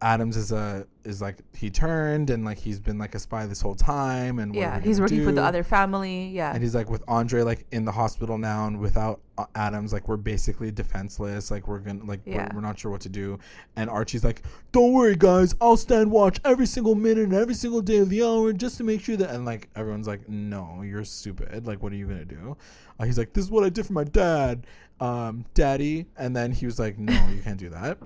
Speaker 1: Adams is like he turned, and like he's been like a spy this whole time, and
Speaker 2: he's working for the other family,
Speaker 1: and he's like, with Andre like in the hospital now, and without Adams, like we're basically defenseless, like we're gonna like we're not sure what to do. And Archie's like, don't worry guys, I'll stand watch every single minute and every single day of the hour just to make sure that, and like everyone's like, no, you're stupid, like what are you gonna do? He's like, this is what I did for my dad, daddy. And then he was like, no, you can't do that.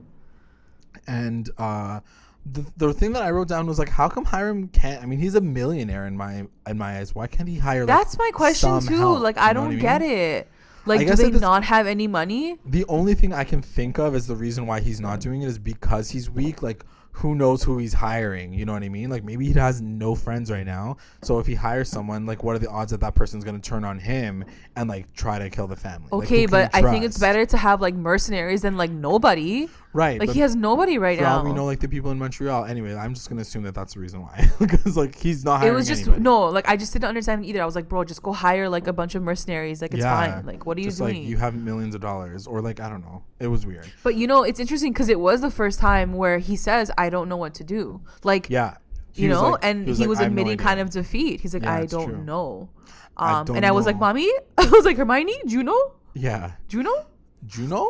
Speaker 1: And the thing that I wrote down was like, how come Hiram can't? I mean, he's a millionaire in my eyes. Why can't he hire?
Speaker 2: That's my question too.
Speaker 1: Help?
Speaker 2: Like, I don't get it. Like, do they not have any money?
Speaker 1: The only thing I can think of as the reason why he's not doing it is because he's weak. Like, who knows who he's hiring? You know what I mean? Like, maybe he has no friends right now. So if he hires someone, like, what are the odds that person's going to turn on him and like try to kill the family?
Speaker 2: Okay,
Speaker 1: like,
Speaker 2: but I think it's better to have like mercenaries than like nobody.
Speaker 1: Right.
Speaker 2: Like, he has nobody right now.
Speaker 1: We know like the people in Montreal. Anyway, I'm just going to assume that that's the reason why. Because like he's not hiring
Speaker 2: It was just,
Speaker 1: anybody.
Speaker 2: no, like I just didn't understand either. I was like, bro, just go hire like a bunch of mercenaries. Like, it's fine. Like, what are you doing?
Speaker 1: Like, you have millions of dollars, or like, I don't know. It was weird.
Speaker 2: But you know, it's interesting because it was the first time where he says, I don't know what to do. Like, you know, like, and he was admitting kind of defeat. He's like, I don't know. And I was like, mommy? I was like, Hermione, Juno?
Speaker 1: Yeah.
Speaker 2: Juno?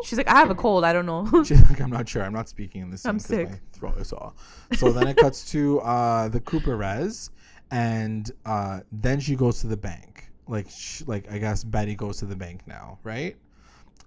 Speaker 2: She's like, I have a cold. I don't know.
Speaker 1: She's like, I'm not sure. I'm not speaking in this scene.
Speaker 2: I'm sick.
Speaker 1: My throat is all. So then it cuts to the Cooper res, and then she goes to the bank. Like, I guess Betty goes to the bank now, right?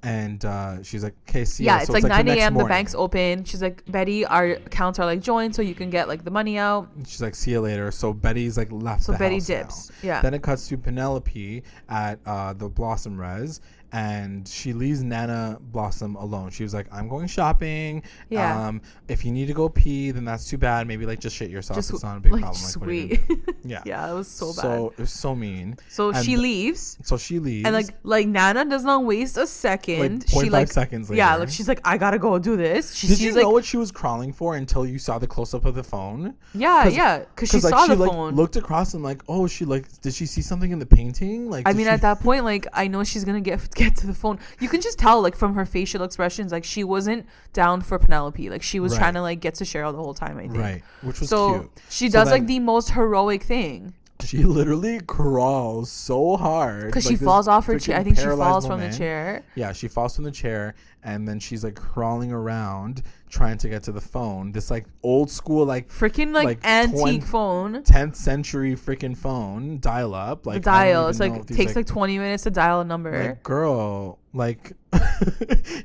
Speaker 1: And she's like, okay, see ya.
Speaker 2: Yeah, it's like 9 a.m. The bank's open. She's like, Betty, our accounts are like joined, so you can get like the money out.
Speaker 1: She's like, see you later. So Betty's like left the house. So Betty dips. Now.
Speaker 2: Yeah.
Speaker 1: Then it cuts to Penelope at the Blossom res, and she leaves Nana Blossom alone. She was like, I'm going shopping. Yeah. If you need to go pee, then that's too bad. Maybe like just shit yourself. It's not a big problem.
Speaker 2: Sweet.
Speaker 1: Yeah.
Speaker 2: Yeah, it was so bad.
Speaker 1: So it was so mean.
Speaker 2: So she leaves.
Speaker 1: And
Speaker 2: like Nana does not waste a second.
Speaker 1: Like 0.5 seconds later.
Speaker 2: Yeah, like she's like, I gotta go do this.
Speaker 1: Did you know what she was crawling for until you saw the close up of the phone?
Speaker 2: Yeah, because she saw the phone.
Speaker 1: Looked across and like, oh, did she see something in the painting? Like,
Speaker 2: I mean, at that point, like, I know she's gonna get to the phone. You can just tell, like, from her facial expressions, like, she wasn't down for Penelope. Like, she was trying to like get to Cheryl the whole time, I think.
Speaker 1: Right, which was cute.
Speaker 2: She does like the most heroic thing.
Speaker 1: She literally crawls so hard
Speaker 2: because she falls off her chair. I think she falls from the chair.
Speaker 1: Yeah, she falls from the chair, and then she's like crawling around trying to get to the phone. This like old school like
Speaker 2: freaking like antique phone,
Speaker 1: 10th century freaking phone, dial up. Like
Speaker 2: the dial. It's like takes like 20 minutes to dial a number.
Speaker 1: Like, girl, like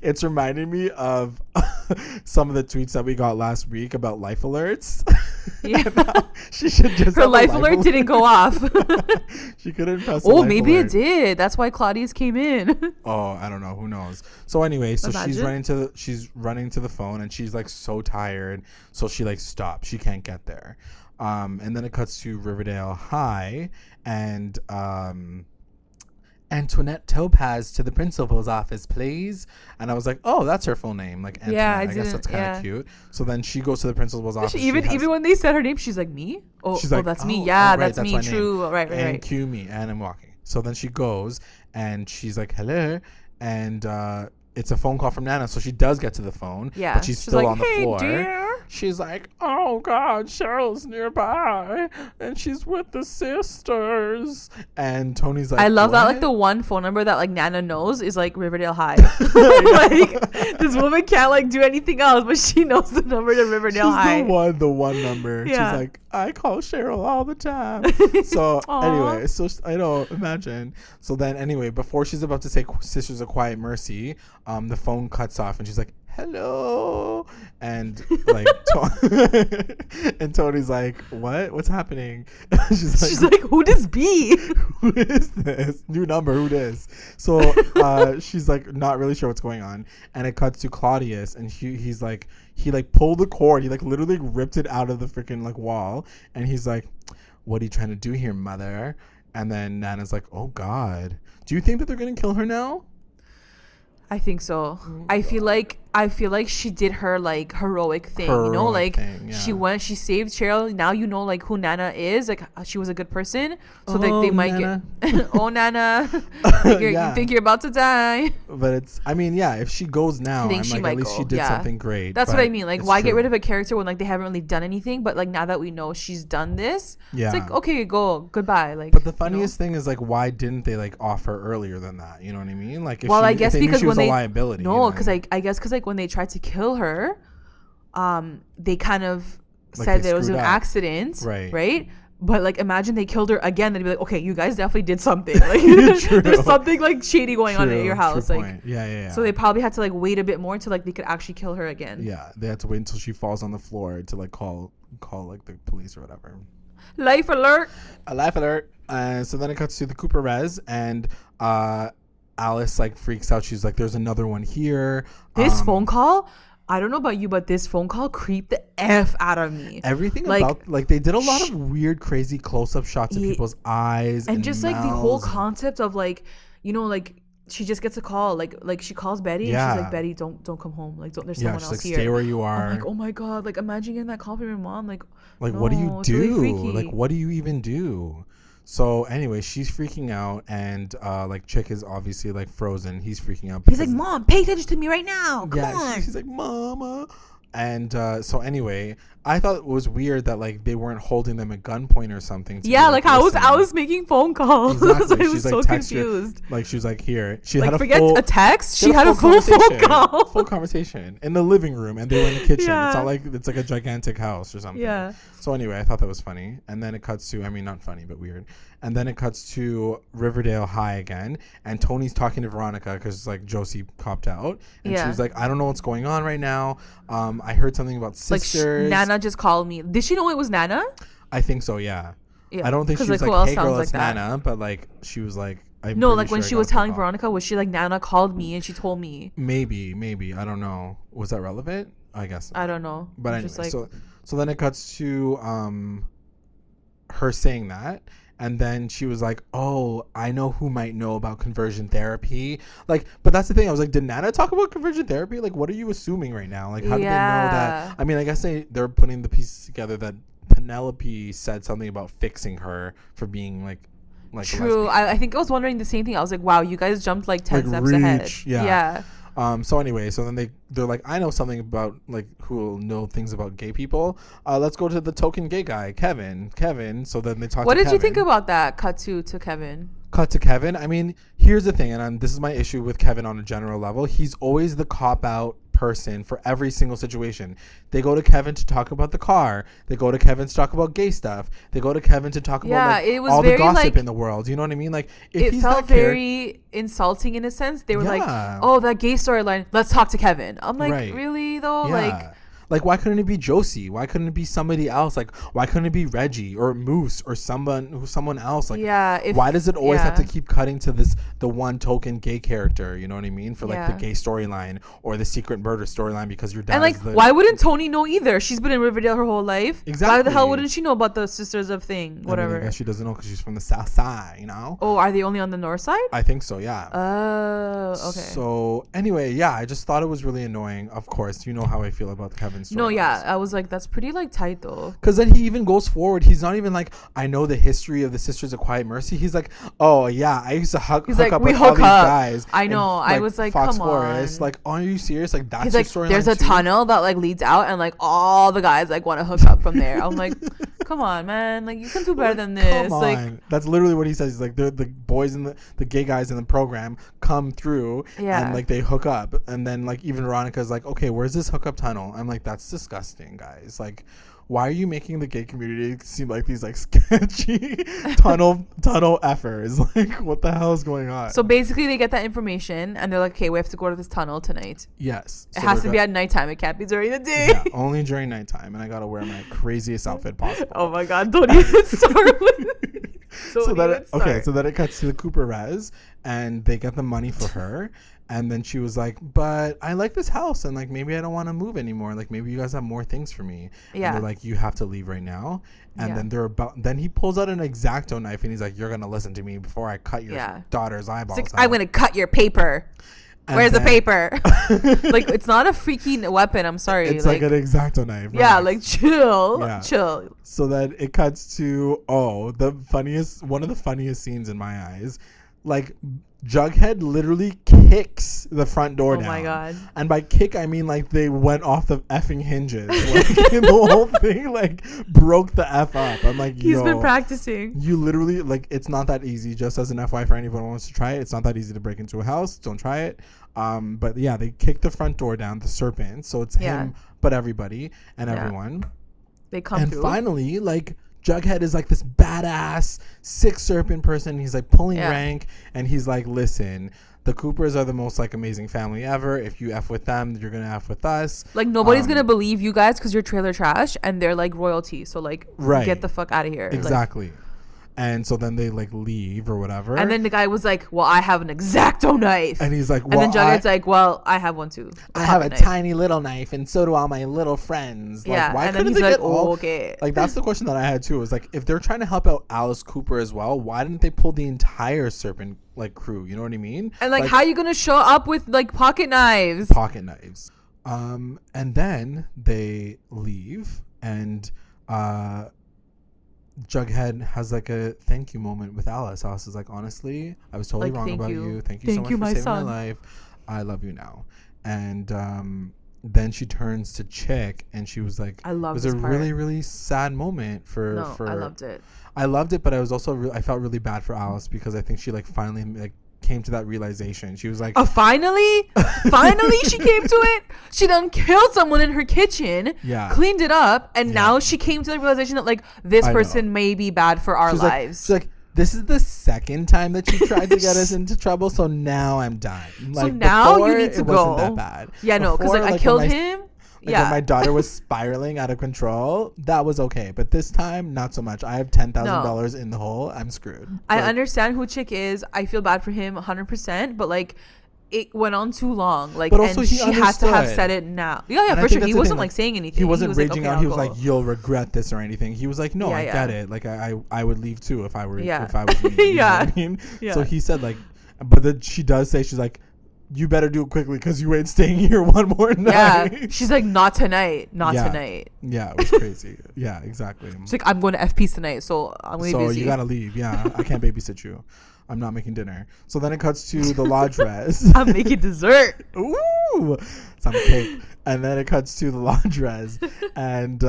Speaker 1: it's reminding me of some of the tweets that we got last week about life alerts.
Speaker 2: Yeah.
Speaker 1: She should just
Speaker 2: her life alert didn't go off.
Speaker 1: She couldn't press
Speaker 2: maybe it did. That's why Claudius came in.
Speaker 1: Oh, I don't know, who knows. So anyway, so she's running to the phone, and she's like so tired, so she like stops. She can't get there. And then it cuts to Riverdale High, and Antoinette Topaz to the principal's office, please. And I was like, oh, that's her full name. Like, Antoinette. Yeah, I guess that's kind of cute. So then she goes to the principal's office.
Speaker 2: Even when they said her name, she's like, me? She's like, that's me. Yeah, that's me. True. Right.
Speaker 1: And cue me. And I'm walking. So then she goes, and she's like, hello. And it's a phone call from Nana. So she does get to the phone. Yeah. But she's still like, on the floor. Dear. She's like, oh, God, Cheryl's nearby. And she's with the sisters. And Tony's like,
Speaker 2: I love that, like, the one phone number that, like, Nana knows is, like, Riverdale High. Like, this woman can't, like, do anything else, but she knows the number to Riverdale High.
Speaker 1: The one number. Yeah. She's like, I call Cheryl all the time. So, anyway, so I don't imagine. So then, anyway, before she's about to say Sisters of Quiet Mercy, the phone cuts off, and she's like, hello, and like and Tony's like, what's happening? she's
Speaker 2: like, who this be?
Speaker 1: Who is this new number? Who this? So she's like not really sure what's going on, and it cuts to Claudius, and he pulled the cord, he like literally ripped it out of the freaking like wall, and he's like, what are you trying to do here, mother? And then Nana's like, oh God, do you think that they're gonna kill her now?
Speaker 2: I think so. I feel like she did her like heroic thing, like she saved Cheryl. Now you know like who Nana is, like she was a good person, so they might Nana. Get oh Nana, you think you're about to die.
Speaker 1: But it's, I mean, yeah, if she goes now, I'm like, at least she did something great.
Speaker 2: That's what I mean, like why get rid of a character when like they haven't really done anything, but like now that we know she's done this, it's like, okay, goodbye. Like,
Speaker 1: but the funniest thing is like, why didn't they like off her earlier than that? You know what I mean? Like,
Speaker 2: I guess because
Speaker 1: she was a liability.
Speaker 2: No, because I guess because like when they tried to kill her, they kind of said there was an accident, right? But like, imagine they killed her again, they'd be like, okay, you guys definitely did something. Like, there's something like shady going on at your house. Like,
Speaker 1: yeah.
Speaker 2: So they probably had to like wait a bit more until like they could actually kill her again.
Speaker 1: Yeah, they had to wait until she falls on the floor to like call like the police or whatever.
Speaker 2: Life alert.
Speaker 1: A life alert. So then it cuts to the Cooper Res, and Alice like freaks out. She's like, there's another one here.
Speaker 2: This phone call, I don't know about you, but this phone call creeped the F out of me.
Speaker 1: Everything like, about like they did a lot of weird crazy close-up shots of people's eyes and
Speaker 2: just
Speaker 1: mouths.
Speaker 2: Like the whole concept of like, you know, like she just gets a call, like she calls Betty and she's like, Betty, don't come home, like there's someone else
Speaker 1: like,
Speaker 2: here.
Speaker 1: Stay where you are.
Speaker 2: I'm like, oh my God, like imagine getting that call from your mom, like no,
Speaker 1: what do you do? Really, like what do you even do? So anyway, she's freaking out, and like Chick is obviously like frozen. He's freaking out.
Speaker 2: He's like, Mom, pay attention to me right now. Come on.
Speaker 1: She's like, Mama. And so anyway, I thought it was weird that like they weren't holding them at gunpoint or something.
Speaker 2: Yeah, like I was making phone calls.
Speaker 1: Exactly.
Speaker 2: I was so confused.
Speaker 1: Like she was like, here. She
Speaker 2: like,
Speaker 1: had
Speaker 2: a text. She had a full phone call.
Speaker 1: Full conversation in the living room, and they were in the kitchen. Yeah. It's not like it's like a gigantic house or something. Yeah. So anyway, I thought that was funny, and then it cuts to, I mean, not funny but weird. And then it cuts to Riverdale High again, and Tony's talking to Veronica because like Josie copped out, and she was like, I don't know what's going on right now. I heard something about sisters.
Speaker 2: Like Nana just called me. Did she know it was Nana?
Speaker 1: I think so. Yeah. I don't think she was like, hey girl, it's Nana, but like she was like,
Speaker 2: when she was telling Veronica, was she like, Nana called me and she told me?
Speaker 1: Maybe I don't know. Was that relevant? I guess
Speaker 2: I don't know.
Speaker 1: But anyway, like, so then it cuts to her saying that. And then she was like, oh, I know who might know about conversion therapy. Like, but that's the thing. I was like, did Nana talk about conversion therapy? Like, what are you assuming right now? Like, how do they know that? I mean, I guess they're putting the pieces together that Penelope said something about fixing her for being like
Speaker 2: true. I think I was wondering the same thing. I was like, wow, you guys jumped like 10 steps ahead. Yeah.
Speaker 1: So anyway, so then they're like, I know something about like who will know things about gay people. Let's go to the token gay guy, Kevin. So then they talk.
Speaker 2: What did you think about that? Cut to Kevin.
Speaker 1: I mean, here's the thing, and this is my issue with Kevin on a general level. He's always the cop out person for every single situation. They go to Kevin to talk about the car. They go to Kevin to talk about gay stuff. They go to Kevin to talk about like, all the gossip in the world. You know what I mean? Like, if
Speaker 2: it felt very insulting in a sense. They were like, "Oh, that gay storyline. Let's talk to Kevin." I'm like, really though?
Speaker 1: Yeah. Like, why couldn't it be Josie? Why couldn't it be somebody else? Like, why couldn't it be Reggie or Moose or someone else? Like, why does it always have to keep cutting to the one token gay character? You know what I mean? For like the gay storyline or the secret murder storyline because your dad.
Speaker 2: And like, why wouldn't Tony know either? She's been in Riverdale her whole life.
Speaker 1: Exactly.
Speaker 2: Why the hell wouldn't she know about the Sisters of Thing? Whatever.
Speaker 1: I guess she doesn't know because she's from the South Side. You know.
Speaker 2: Oh, are they only on the North Side?
Speaker 1: I think so. Yeah.
Speaker 2: Oh, okay.
Speaker 1: So anyway, yeah, I just thought it was really annoying. Of course, you know how I feel about Kevin's story.
Speaker 2: No, yeah. I was like, that's pretty like tight though.
Speaker 1: Because then he even goes forward. He's not even like, I know the history of the Sisters of Quiet Mercy. He's like, oh yeah, I used to hook up with all these guys.
Speaker 2: I know. I was like,
Speaker 1: Fox
Speaker 2: come
Speaker 1: Forest.
Speaker 2: on.
Speaker 1: Like, are you serious? Like that's
Speaker 2: he's
Speaker 1: your
Speaker 2: like,
Speaker 1: storyline.
Speaker 2: there's a tunnel that like leads out, and like all the guys like want to hook up from there. I'm like, come on, man. Like you can do better than this.
Speaker 1: Come on. Like that's literally what he says. He's like, the boys and the gay guys in the program come through and like they hook up, and then like even Veronica's like, okay, where's this hookup tunnel? I'm like, that's disgusting, guys. Like, why are you making the gay community seem like these like sketchy tunnel effers? Like, what the hell is going on?
Speaker 2: So basically they get that information and they're like, okay, we have to go to this tunnel tonight.
Speaker 1: Yes.
Speaker 2: It has to be at nighttime. It can't be during the day.
Speaker 1: Yeah, only during nighttime. And I gotta wear my craziest outfit possible.
Speaker 2: Oh my God, don't even start with
Speaker 1: so then it cuts to the Cooper res, and they get the money for her, and then she was like, but I like this house, and like maybe I don't want to move anymore, like maybe you guys have more things for me. And they're like, you have to leave right now. And then he pulls out an X-Acto knife and he's like, you're gonna listen to me before I cut your daughter's eyeballs out.
Speaker 2: I'm gonna cut your paper. And where's the paper? Like, it's not a freaking weapon. I'm sorry.
Speaker 1: It's like an X-Acto knife.
Speaker 2: Yeah, like chill.
Speaker 1: So then it cuts to one of the funniest scenes in my eyes. Like, Jughead literally kicks the front door down. Oh my God. And by kick, I mean like they went off the effing hinges. Like the whole thing like broke the F up. I'm like,
Speaker 2: he's been practicing.
Speaker 1: You literally, like, it's not that easy. Just as an FYI for anyone who wants to try it, it's not that easy to break into a house. Don't try it. But yeah, they kick the front door down, the serpent. So it's him, but everybody and everyone.
Speaker 2: They come through.
Speaker 1: And finally, like, Jughead is like this badass sick serpent person. He's like pulling rank, and he's like, listen, the Coopers are the most like amazing family ever. If you F with them, you're gonna F with us.
Speaker 2: Like, nobody's gonna believe you guys because you're trailer trash, and they're like royalty. So like, get the fuck out of here.
Speaker 1: Exactly.
Speaker 2: Like,
Speaker 1: and so then they like leave or whatever.
Speaker 2: And then the guy was like, well, I have an X-Acto knife.
Speaker 1: And he's like, well,
Speaker 2: and then Jughead's like, well, I have one too.
Speaker 1: I have a tiny little knife, and so do all my little friends. Like, why couldn't they get all?
Speaker 2: Okay.
Speaker 1: Like, that's the question that I had too. Is like, if they're trying to help out Alice Cooper as well, why didn't they pull the entire serpent like crew? You know what I mean?
Speaker 2: And like how are you gonna show up with like pocket knives?
Speaker 1: And then they leave, and Jughead has like a thank you moment with Alice. Alice is like, honestly, I was totally wrong about you. Thank you so much for saving my life. I love you now. And then she turns to Chick, and she was like,
Speaker 2: I love
Speaker 1: it was
Speaker 2: this
Speaker 1: a
Speaker 2: part.
Speaker 1: really, really sad moment for
Speaker 2: I loved it.
Speaker 1: I loved it, but I was also I felt really bad for Alice because I think she like finally like came to that realization. She was like, finally she came to it. She done killed someone in her kitchen, cleaned it up, and now she came to the realization that like this person may be bad for our lives. She's like, this is the second time that you tried to get us into trouble, so now I'm done. Like,
Speaker 2: so now
Speaker 1: before,
Speaker 2: you need to
Speaker 1: it
Speaker 2: go.
Speaker 1: wasn't that bad.
Speaker 2: Yeah, no, because like I killed him.
Speaker 1: Like when my daughter was spiraling out of control, that was okay. But this time, not so much. I have $10,000 in the hole. I'm screwed.
Speaker 2: I understand who Chick is. I feel bad for him 100%. But like, it went on too long. Like, but also and she has to have said it now. Yeah, for sure. He wasn't like saying anything.
Speaker 1: He wasn't raging out. He was like, "You'll regret this" or anything. He was like, "No, I get it. Like, I would leave too if I were if I was me." You know what I mean? So he said like, but then she does say, she's like, you better do it quickly because you ain't staying here one more night.
Speaker 2: Yeah, she's like, not tonight. Tonight.
Speaker 1: Yeah, it was crazy. Yeah, exactly.
Speaker 2: She's like, I'm going to FP's tonight, so I'm going to be busy.
Speaker 1: So you gotta leave. Yeah, I can't babysit you. I'm not making dinner. So then it cuts to the lodge res.
Speaker 2: I'm making dessert.
Speaker 1: Ooh, some cake. And then it cuts to the lodge res, and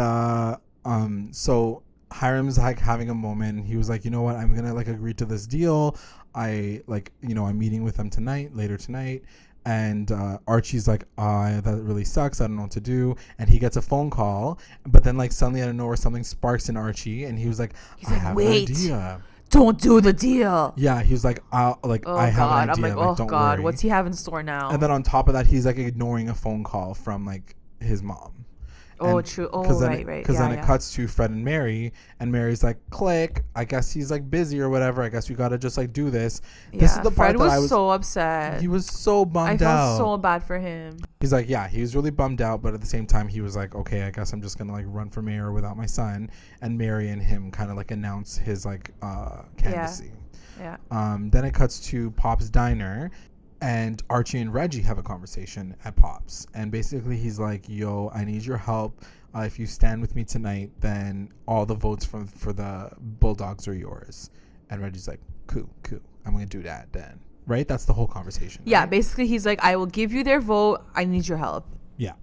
Speaker 1: so Hiram's like having a moment. He was like, you know what? I'm gonna like agree to this deal. I'm meeting with them later tonight. And Archie's like, that really sucks. I don't know what to do. And he gets a phone call, but then like suddenly out of nowhere something sparks in Archie, and he was like, I have an idea.
Speaker 2: Don't do the deal.
Speaker 1: Yeah, he was like, I have an idea.
Speaker 2: I'm like, oh God, what's he have in store now?
Speaker 1: And then on top of that, he's like ignoring a phone call from like his mom.
Speaker 2: Oh, true. Oh, right.
Speaker 1: Because then it cuts to Fred and Mary, and Mary's like, click. I guess he's like busy or whatever. I guess we gotta just like do this.
Speaker 2: Yeah,
Speaker 1: this is the part
Speaker 2: Fred was so upset.
Speaker 1: He was so bummed out.
Speaker 2: I felt so bad for him.
Speaker 1: He's like, yeah, he was really bummed out, but at the same time, he was like, okay, I guess I'm just gonna like run for mayor without my son. And Mary and him kind of like announce his like candidacy.
Speaker 2: Yeah.
Speaker 1: Then it cuts to Pop's diner. And Archie and Reggie have a conversation at Pop's. And basically he's like, yo, I need your help. If you stand with me tonight, then all the votes for the Bulldogs are yours. And Reggie's like, cool. I'm going to do that then. Right? That's the whole conversation.
Speaker 2: Yeah,
Speaker 1: right?
Speaker 2: Basically he's like, I will give you their vote. I need your help.
Speaker 1: Yeah.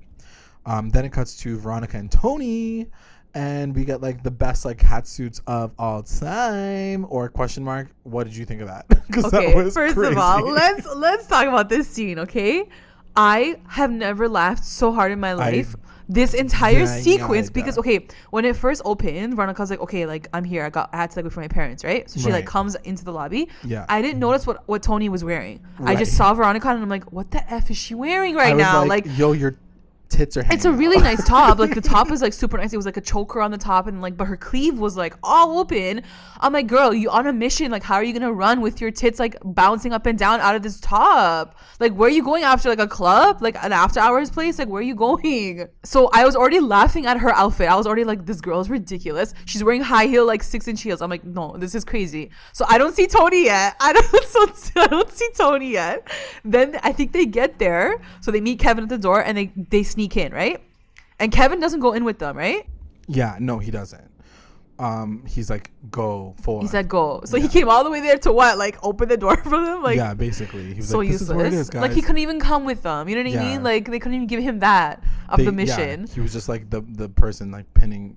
Speaker 1: Then it cuts to Veronica and Tony. And we get like the best like cat suits of all time, or question mark. What did you think of that? Because
Speaker 2: okay,
Speaker 1: that was
Speaker 2: first
Speaker 1: crazy.
Speaker 2: of all, let's talk about this scene, okay? I have never laughed so hard in my life. This entire sequence, because okay, when it first opened, Veronica's like, okay, like I'm here. I had to like wait for my parents, right? So she like comes into the lobby.
Speaker 1: Yeah.
Speaker 2: I didn't notice what Tony was wearing. I just saw Veronica and I'm like, what the F is she wearing right now? Like,
Speaker 1: yo, your tits are hanging
Speaker 2: it's a really nice top. Like the top is like super nice. It was like a choker on the top and like, but her cleave was like all open. I'm like, girl, you on a mission. Like, how are you gonna run with your tits like bouncing up and down out of this top? Like, where are you going after? Like a club? Like an after hours place? Like, where are you going? So I was already laughing at her outfit. I was already like, this girl is ridiculous. She's wearing high heel, like 6-inch heels. I'm like, no, this is crazy. So I don't see Tony yet. I don't see Tony yet. Then I think they get there. So they meet Kevin at the door and they sneak in, right? And Kevin doesn't go in with them, right?
Speaker 1: Yeah, no, he doesn't. He's like, go for.
Speaker 2: He said go. So he came all the way there to what? Like open the door for them? Like,
Speaker 1: yeah, basically. He was
Speaker 2: so
Speaker 1: like, this
Speaker 2: useless.
Speaker 1: is where it is, guys.
Speaker 2: Like he couldn't even come with them. You know what I mean? Like they couldn't even give him that of the mission.
Speaker 1: Yeah, he was just like the person like telling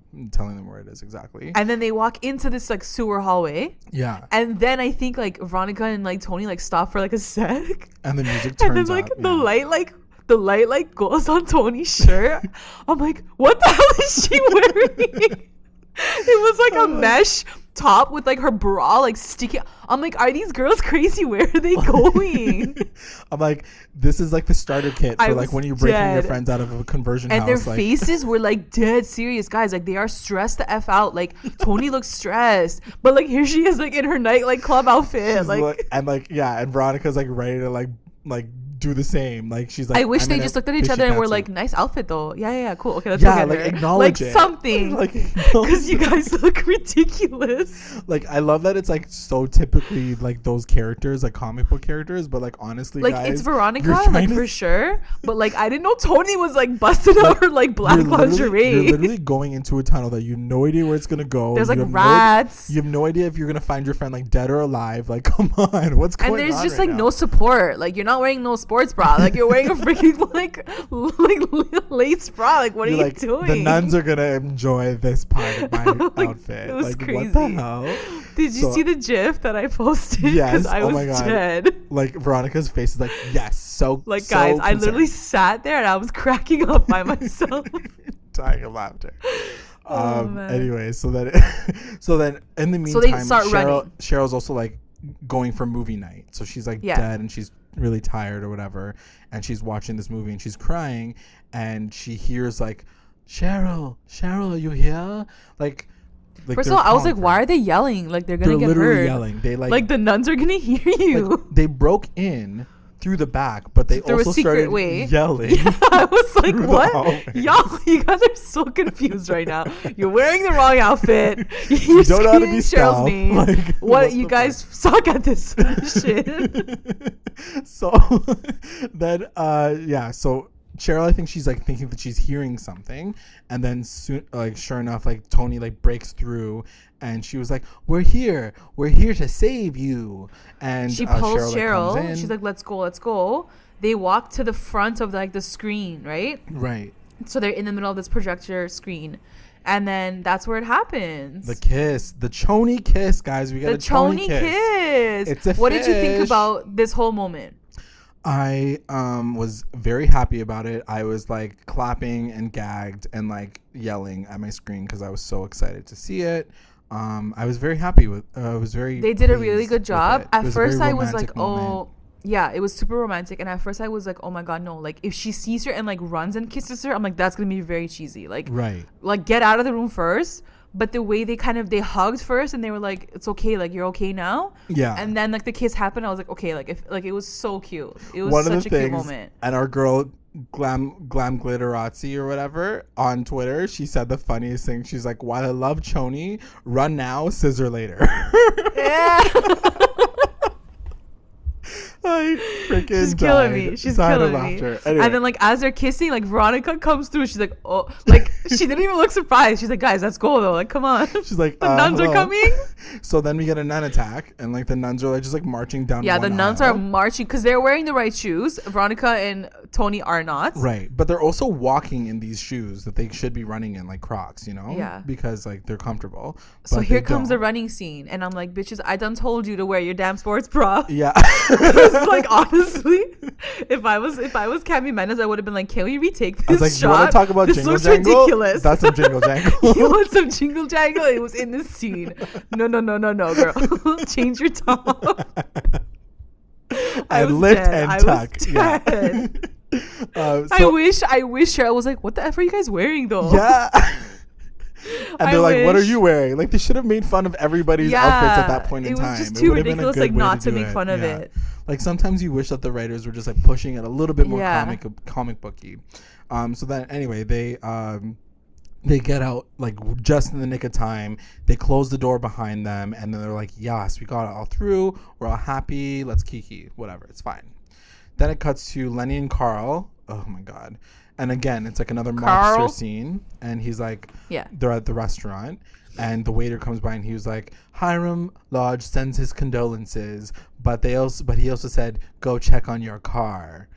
Speaker 1: them where it is exactly.
Speaker 2: And then they walk into this like sewer hallway.
Speaker 1: Yeah.
Speaker 2: And then I think like Veronica and like Tony like stop for like a sec.
Speaker 1: And the music turns
Speaker 2: and then like
Speaker 1: up,
Speaker 2: the light like goes on Tony's shirt. I'm like, what the hell is she wearing? It was like a mesh top with like her bra like sticking. I'm like, are these girls crazy? Where are they going?
Speaker 1: I'm like, this is like the starter kit for like when you're breaking your friends out of a conversion house.
Speaker 2: And their faces were like dead serious, guys. Like they are stressed the F out. Like Tony looks stressed, but like here she is like in her night like club outfit.
Speaker 1: And Veronica's like ready to like do the same. Like she's like,
Speaker 2: I wish they just looked at each other and were like, nice outfit though. Yeah, cool. Okay, let's go get
Speaker 1: like
Speaker 2: her.
Speaker 1: Acknowledge
Speaker 2: like
Speaker 1: it.
Speaker 2: Something. Like because you guys look ridiculous.
Speaker 1: Like I love that it's like so typically like those characters, like comic book characters, but like honestly,
Speaker 2: like
Speaker 1: guys,
Speaker 2: it's Veronica, like for sure. But like I didn't know Tony was like busting out her like black lingerie.
Speaker 1: You're literally going into a tunnel that you have no idea where it's gonna go.
Speaker 2: There's like rats.
Speaker 1: You have no idea if you're gonna find your friend like dead or alive. Like come on, what's going on?
Speaker 2: And there's just like no support. Like you're not wearing no sports bra. Like you're wearing a freaking like lace bra. Like what are you doing?
Speaker 1: The nuns are gonna enjoy this part of my outfit.
Speaker 2: It was
Speaker 1: like
Speaker 2: crazy.
Speaker 1: What the hell?
Speaker 2: Did you see the GIF that I posted?
Speaker 1: Yes.
Speaker 2: Because I was dead.
Speaker 1: Like Veronica's face is like, yes, so
Speaker 2: like
Speaker 1: so
Speaker 2: guys,
Speaker 1: concerned.
Speaker 2: I literally sat there and I was cracking up by myself.
Speaker 1: Dying of laughter. Anyway, so then in the meantime,
Speaker 2: so they start running.
Speaker 1: Cheryl's also like going for movie night, so she's like dead and she's really tired or whatever, and she's watching this movie and she's crying, and she hears like, Cheryl, are you here? Like
Speaker 2: first of all, I was like, why are they yelling? Like they're gonna get hurt. They're literally
Speaker 1: yelling. They like
Speaker 2: the nuns are gonna hear you.
Speaker 1: Like, they broke in through the back, but they also started yelling.
Speaker 2: Yeah, I was like, what? Y'all, you guys are so confused right now. You're wearing the wrong outfit. You're
Speaker 1: don't know how to be
Speaker 2: Cheryl's name. Like, what? You guys suck at this shit.
Speaker 1: So then, so Cheryl, I think she's like thinking that she's hearing something, and then soon, like sure enough, like Tony like breaks through, and she was like, we're here to save you. And
Speaker 2: she pulls Cheryl. Like, she's like, let's go. They walk to the front of like the screen, right? So they're in the middle of this projector screen, and then that's where it happens.
Speaker 1: The kiss, the CHONI kiss, guys. We got a CHONI kiss. It's a
Speaker 2: What did you think about this whole moment?
Speaker 1: I was very happy about it. I was like clapping and gagged and like yelling at my screen because I was so excited to see it. I was very happy with. They
Speaker 2: did a really good job. At first, I was like,
Speaker 1: moment.
Speaker 2: Yeah, it was super romantic. And at first I was like, oh my God, no. Like if she sees her and like runs and kisses her, I'm like, that's going to be very cheesy. Like, like get out of the room first. But the way they hugged first and they were like, it's okay. Like, you're okay now.
Speaker 1: Yeah.
Speaker 2: And then like the kiss happened. I was like, okay, like it was so cute. It was such a cute moment.
Speaker 1: And our girl, Glam Glitterazzi or whatever on Twitter, she said the funniest thing. She's like, while I love CHONI, run now, scissor later.
Speaker 2: Yeah.
Speaker 1: I freaking
Speaker 2: She's killing me. She's killing me. Anyway. And then like as they're kissing, like Veronica comes through. She's like, oh, like she didn't even look surprised. She's like, guys, let's go though. Like, come on.
Speaker 1: She's like,
Speaker 2: the nuns are coming.
Speaker 1: So then we get a nun attack, and like the nuns are like just like marching down.
Speaker 2: Yeah, the nuns are marching because they're wearing the right shoes. Veronica and Tony are not.
Speaker 1: Right, but they're also walking in these shoes that they should be running in, like Crocs, you know?
Speaker 2: Yeah.
Speaker 1: Because like they're comfortable.
Speaker 2: So here comes the running scene, and I'm like, bitches, I done told you to wear your damn sports bra.
Speaker 1: Yeah.
Speaker 2: was like, honestly, if I was Cami Mendes, I would have been like, can we retake this
Speaker 1: I was like,
Speaker 2: shot?
Speaker 1: you want to talk about
Speaker 2: this
Speaker 1: jingle
Speaker 2: looks
Speaker 1: jangle?
Speaker 2: ridiculous.
Speaker 1: That's some jingle jangle.
Speaker 2: You want some jingle jangle? It was in this scene. No, girl. Change your top.
Speaker 1: I lift and tuck. Yeah.
Speaker 2: I wish Cheryl was like, what the F are you guys wearing though?
Speaker 1: Yeah. And they're like, what are you wearing? Like, they should have made fun of everybody's outfits at that point in time.
Speaker 2: It was just too ridiculous, like, not to make fun of it.
Speaker 1: Like, sometimes you wish that the writers were just, like, pushing it a little bit more comic booky. So then, anyway, they get out, like, just in the nick of time. They close the door behind them, and then they're like, yes, we got it all through. We're all happy. Let's kiki. Whatever. It's fine. Then it cuts to Lenny and Carl. Oh, my God. And again, it's like another mobster scene, and he's like, they're at the restaurant, and the waiter comes by, and he was like, Hiram Lodge sends his condolences, but he also said, go check on your car.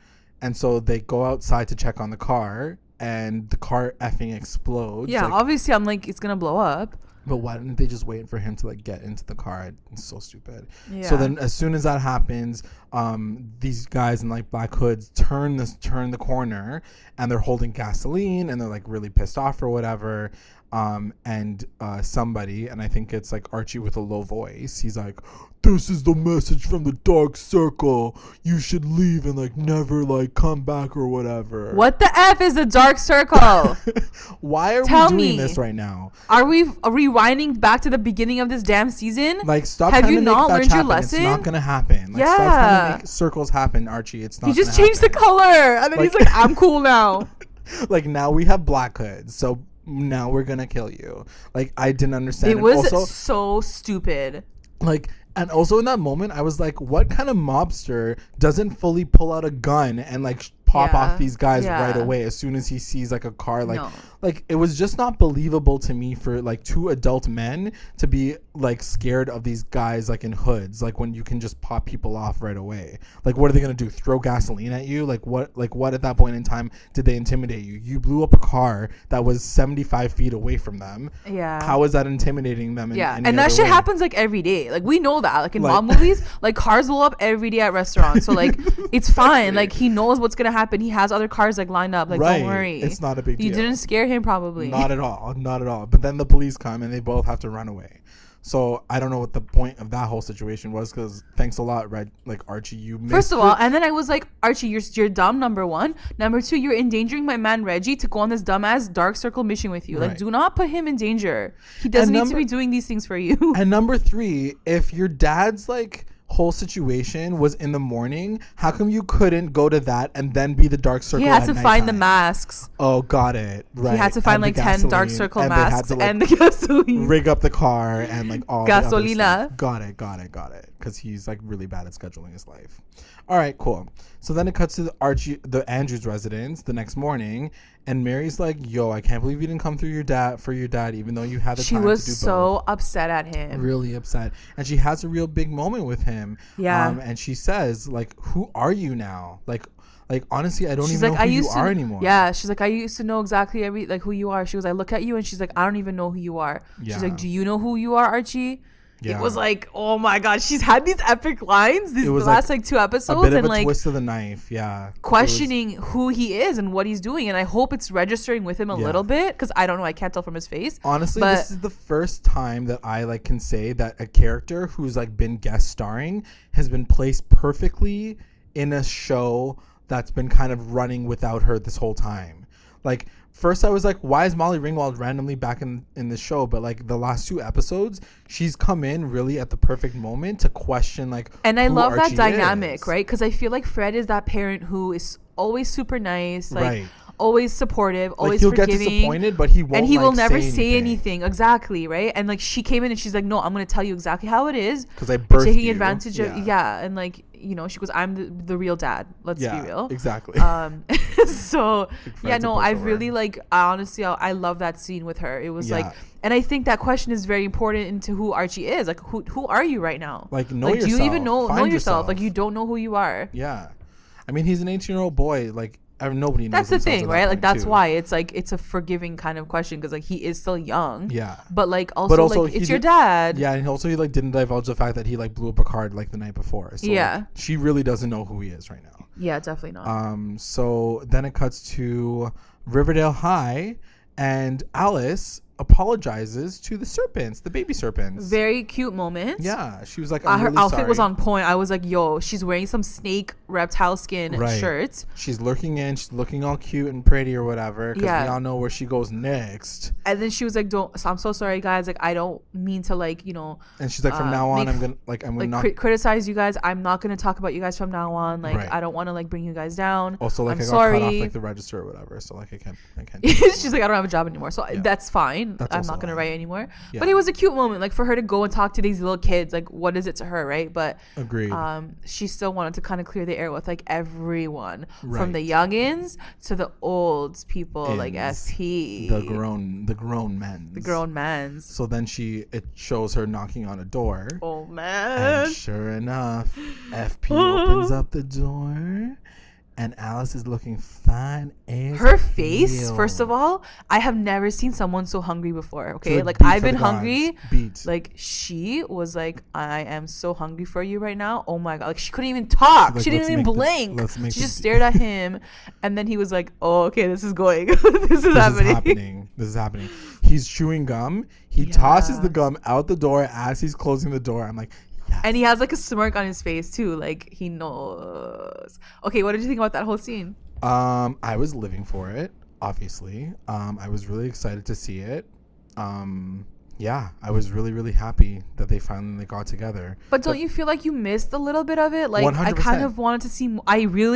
Speaker 1: And so they go outside to check on the car, and the car effing explodes.
Speaker 2: Yeah, like, obviously, I'm like, it's gonna blow up.
Speaker 1: But why didn't they just wait for him to like get into the car? It's so stupid. Yeah. So then as soon as that happens, these guys in like black hoods turn the corner, and they're holding gasoline, and they're like really pissed off or whatever. And somebody, and I think it's like Archie with a low voice, he's like, this is the message from the dark circle. You should leave and like never like come back or whatever.
Speaker 2: What the F is the dark circle?
Speaker 1: Why are we doing this right now?
Speaker 2: Are we rewinding back to the beginning of this damn season?
Speaker 1: Like, stop.
Speaker 2: Have you not learned your lesson?
Speaker 1: It's not gonna happen. Like, stop trying to make circles happen, Archie. It's not.
Speaker 2: He just changed the color, and then he's like, I'm cool now.
Speaker 1: Like, now we have black hoods, so now we're gonna kill you. Like, I didn't understand.
Speaker 2: It was also so stupid.
Speaker 1: Like, and also in that moment, I was like, what kind of mobster doesn't fully pull out a gun and like pop off these guys right away as soon as he sees like a car? Like it was just not believable to me for like two adult men to be like scared of these guys like in hoods, like when you can just pop people off right away. Like, what are they gonna do, throw gasoline at you? Like what at that point in time did they intimidate you? You blew up a car that was 75 feet away from them. How is that intimidating them?
Speaker 2: And that shit happens like every day. Like, we know that, like in mob movies, like cars blow up every day at restaurants, so like it's fine. Like, he knows what's gonna happen. He has other cars like lined up. Like, don't worry,
Speaker 1: it's not a big deal.
Speaker 2: You didn't scare him, probably.
Speaker 1: Not at all. But then the police come and they both have to run away. So I don't know what the point of that whole situation was, because thanks a lot, right? Like, Archie, you missed
Speaker 2: First of all, and then I was like, Archie, you're dumb, number one. Number two, you're endangering my man Reggie to go on this dumbass dark circle mission with you. Like, do not put him in danger. He doesn't need to be doing these things for you.
Speaker 1: And number three, if your dad's like whole situation was in the morning, how come you couldn't go to that and then be the dark circle?
Speaker 2: He had to find the masks.
Speaker 1: Oh, got it. Right.
Speaker 2: He had to find like 10 dark circle masks and the gasoline.
Speaker 1: Rig up the car and like all
Speaker 2: gasolina.
Speaker 1: Got it. Because he's like really bad at scheduling his life. All right, cool. So then it cuts to the Andrews residence the next morning, and Mary's like, yo, I can't believe you didn't come through your dad, even though you had the time to do both. She was
Speaker 2: so upset at him.
Speaker 1: Really upset. And she has a real big moment with him. Yeah. And she says, like, who are you now? Like honestly, I don't even know who you are anymore.
Speaker 2: Yeah, she's like, I used to know exactly who you are. She was, I look at you, and she's like, I don't even know who you are. Yeah. She's like, do you know who you are, Archie? Yeah. It was like, oh my god, she's had these epic lines the last like 2 episodes,
Speaker 1: a bit
Speaker 2: and
Speaker 1: of a
Speaker 2: like
Speaker 1: twist of the knife,
Speaker 2: questioning who he is and what he's doing, and I hope it's registering with him a little bit, because I don't know, I can't tell from his face.
Speaker 1: Honestly, this is the first time that I like can say that a character who's like been guest starring has been placed perfectly in a show that's been kind of running without her this whole time. Like, first I was like, why is Molly Ringwald randomly back in this show? But like the last 2 episodes, she's come in really at the perfect moment to question like,
Speaker 2: and I love Archie that dynamic, right? Because I feel like Fred is that parent who is always super nice, like always supportive, always
Speaker 1: he'll
Speaker 2: forgiving.
Speaker 1: Get disappointed, but he won't,
Speaker 2: and he
Speaker 1: like,
Speaker 2: will never say anything. Exactly, right? And like, she came in and she's like, no, I'm gonna tell you exactly how it is,
Speaker 1: because I birthed
Speaker 2: taking
Speaker 1: you.
Speaker 2: advantage of and like, you know, she goes, I'm the real dad, let's be real.
Speaker 1: Exactly.
Speaker 2: So I really like, honestly, I love that scene with her. It was like, and I think that question is very important into who Archie is. Like, who are you right now?
Speaker 1: Like, know yourself.
Speaker 2: Do you even know yourself? Like, you don't know who you are.
Speaker 1: Yeah. I mean, he's an 18-year-old boy. Like, nobody knows.
Speaker 2: That's the thing, right? Like that's
Speaker 1: too.
Speaker 2: why it's like it's a forgiving kind of question because like he is still young.
Speaker 1: Yeah.
Speaker 2: But like also like it's your dad.
Speaker 1: Yeah, and also he like didn't divulge the fact that he like blew up a card like the night before. So
Speaker 2: yeah.
Speaker 1: Like, she really doesn't know who he is right now.
Speaker 2: Yeah, definitely not.
Speaker 1: So then it cuts to Riverdale High, and Alice apologizes to the serpents, the baby serpents.
Speaker 2: Very cute moment.
Speaker 1: Yeah, she was like,
Speaker 2: her really outfit was on point. I was like, yo, she's wearing some snake reptile skin shirts.
Speaker 1: She's lurking in, she's looking all cute and pretty or whatever, because we all know where she goes next. And
Speaker 2: then she was like, I'm so sorry guys, like I don't mean to like, you know,
Speaker 1: and she's like, from now on I'm gonna
Speaker 2: criticize you guys. I'm not gonna talk about you guys from now on, like I don't want to like bring you guys down.
Speaker 1: Also, like,
Speaker 2: I'm
Speaker 1: I got
Speaker 2: sorry.
Speaker 1: cut off like the register or whatever, so like I can't
Speaker 2: she's like, I don't have a job anymore, so that's fine. I'm not gonna write anymore. But it was a cute moment, like for her to go and talk to these little kids. Like, what is it to her, right? But
Speaker 1: agreed.
Speaker 2: She still wanted to kind of clear the air with like everyone, from the youngins to the old people, like SP,
Speaker 1: the grown men. So then it shows her knocking on a door.
Speaker 2: Oh man!
Speaker 1: And sure enough, FP opens up the door. And Alice is looking fine as
Speaker 2: her face, first of all, I have never seen someone so hungry before. Okay, like I've been hungry. Like she was like, I am so hungry for you right now. Oh my god, like she couldn't even talk. Like, she didn't even blink. She just stared at him, and then he was like, oh, okay, this is going. This is happening.
Speaker 1: This is happening. He's chewing gum. He tosses the gum out the door as he's closing the door. I'm like. Yes.
Speaker 2: And he has like a smirk on his face too, like he knows. Okay, what did you think about that whole scene?
Speaker 1: I was living for it, obviously. I was really excited to see it. Yeah, I was really, really happy that they finally got together.
Speaker 2: But don't you feel like you missed a little bit of it? Like 100%. I kind of wanted to see.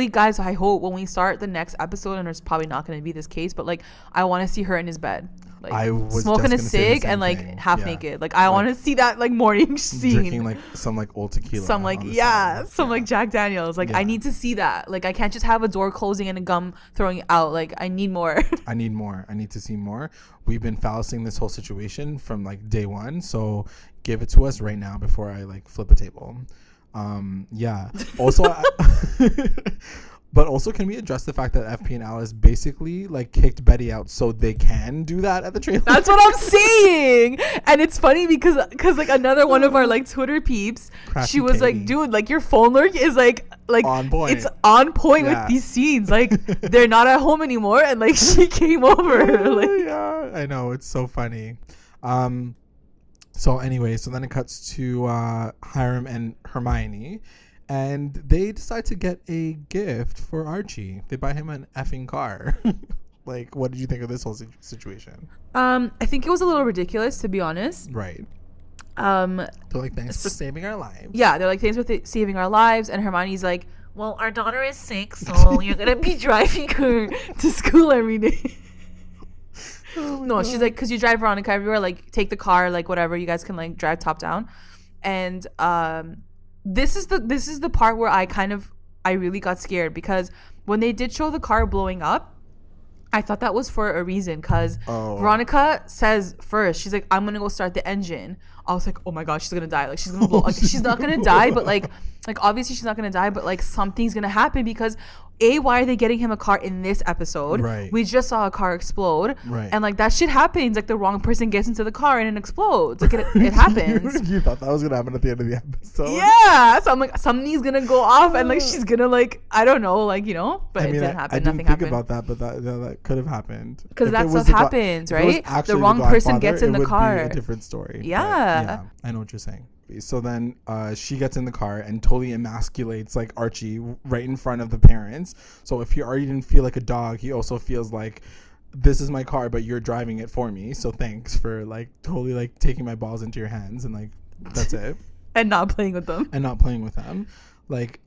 Speaker 2: Guys, I hope when we start the next episode, and there's probably not going to be this case, but like I want to see her in his bed. Like,
Speaker 1: I was
Speaker 2: smoking a cig and like half naked. Like I want to see that like morning scene.
Speaker 1: Drinking like some like old tequila.
Speaker 2: Some like some like Jack Daniels. Like I need to see that. Like I can't just have a door closing and a gum throwing out. Like I need more. I
Speaker 1: need to see more. We've been falicing this whole situation from like day one. So give it to us right now before I like flip a table. Yeah. Also. But also, can we address the fact that FP and Alice basically like kicked Betty out so they can do that at the trailer?
Speaker 2: That's what I'm saying. And it's funny because like another one of our like Twitter peeps, she was like, dude, like your phone lurk is like
Speaker 1: on point.
Speaker 2: It's on point with these scenes. Like they're not at home anymore, and like she came over. Like
Speaker 1: yeah, I know, it's so funny. So anyway, so then it cuts to Hiram and Hermione. And they decide to get a gift for Archie. They buy him an effing car. Like, what did you think of this whole situation?
Speaker 2: I think it was a little ridiculous, to be honest.
Speaker 1: Right. They're like, thanks for saving our lives.
Speaker 2: Yeah, they're like, thanks for saving our lives. And Hermione's like, well, our daughter is sick, so you're going to be driving her to school every day. No, she's like, because you drive Veronica everywhere, like, take the car, like, whatever. You guys can, like, drive top down. And, This is the part where I really got scared because when they did show the car blowing up, I thought that was for a reason because Veronica says first, she's like, I'm gonna go start the engine. I was like, oh my god, she's gonna die. Like she's gonna blow. Like, she's not gonna die, but like obviously she's not gonna die, but like something's gonna happen because why are they getting him a car in this episode?
Speaker 1: Right.
Speaker 2: We just saw a car explode.
Speaker 1: Right.
Speaker 2: And like that shit happens. Like the wrong person gets into the car and it explodes. Like it happens.
Speaker 1: You thought that was gonna happen at the end of the episode?
Speaker 2: Yeah. So I'm like, something's gonna go off and like she's gonna like, I don't know, like, you know, but it didn't happen.
Speaker 1: I didn't think about that, but that could have happened.
Speaker 2: Because that stuff happens, right? The wrong person gets in the car.
Speaker 1: Be a different story.
Speaker 2: Yeah.
Speaker 1: I know what you're saying. So then she gets in the car and totally emasculates like Archie right in front of the parents. So if he already didn't feel like a dog, he also feels like, this is my car, but you're driving it for me. So thanks for like totally like taking my balls into your hands and like that's it.
Speaker 2: And not playing with them.
Speaker 1: Like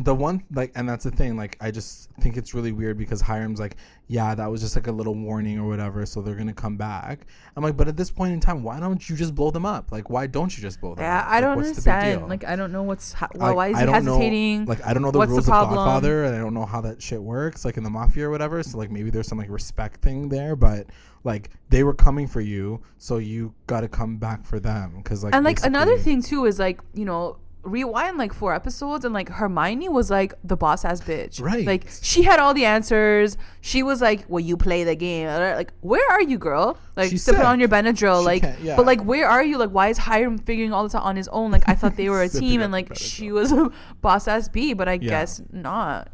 Speaker 1: the one, like, and that's the thing, like I just think it's really weird because Hiram's like, yeah, that was just like a little warning or whatever, so they're gonna come back. I'm like, but at this point in time, why don't you just blow them up? Like, why don't you just blow them up?
Speaker 2: Yeah, I don't understand. Like, I don't know why is he hesitating?
Speaker 1: Like, I don't know the rules of Godfather, and I don't know how that shit works, like in the mafia or whatever. So like maybe there's some like respect thing there, but like they were coming for you, so you got to come back for them. Because like,
Speaker 2: and like another thing too is like, you know, rewind like 4 episodes, and like Hermione was like the boss ass bitch,
Speaker 1: right?
Speaker 2: Like she had all the answers. She was like, well, you play the game, like where are you, girl? Like sipping on your Benadryl, like but like where are you? Like why is Hiram figuring all this out on his own? Like I thought they were a team, and like she was a boss ass B, but I guess not.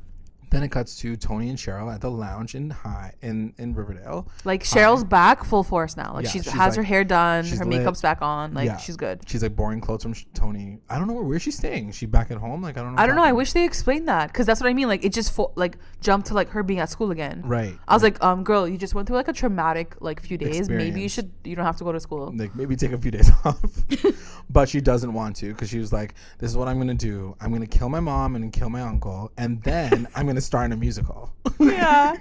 Speaker 1: Then it cuts to Tony and Cheryl at the lounge in Riverdale.
Speaker 2: Like Cheryl's back full force now. Like she's has like, her hair done, her makeup's back on. Like she's good.
Speaker 1: She's like borrowing clothes from Tony. I don't know where she's staying. Is she back at home? Like I don't know.
Speaker 2: I wish they explained that, because that's what I mean. Like it just like jumped to like her being at school again.
Speaker 1: Right.
Speaker 2: I was like, girl, you just went through like a traumatic like few days. Experience. Maybe you don't have to go to school.
Speaker 1: Like maybe take a few days off. But she doesn't want to, because she was like, this is what I'm gonna do. I'm gonna kill my mom and kill my uncle, and then I'm gonna star in a musical.
Speaker 2: Yeah.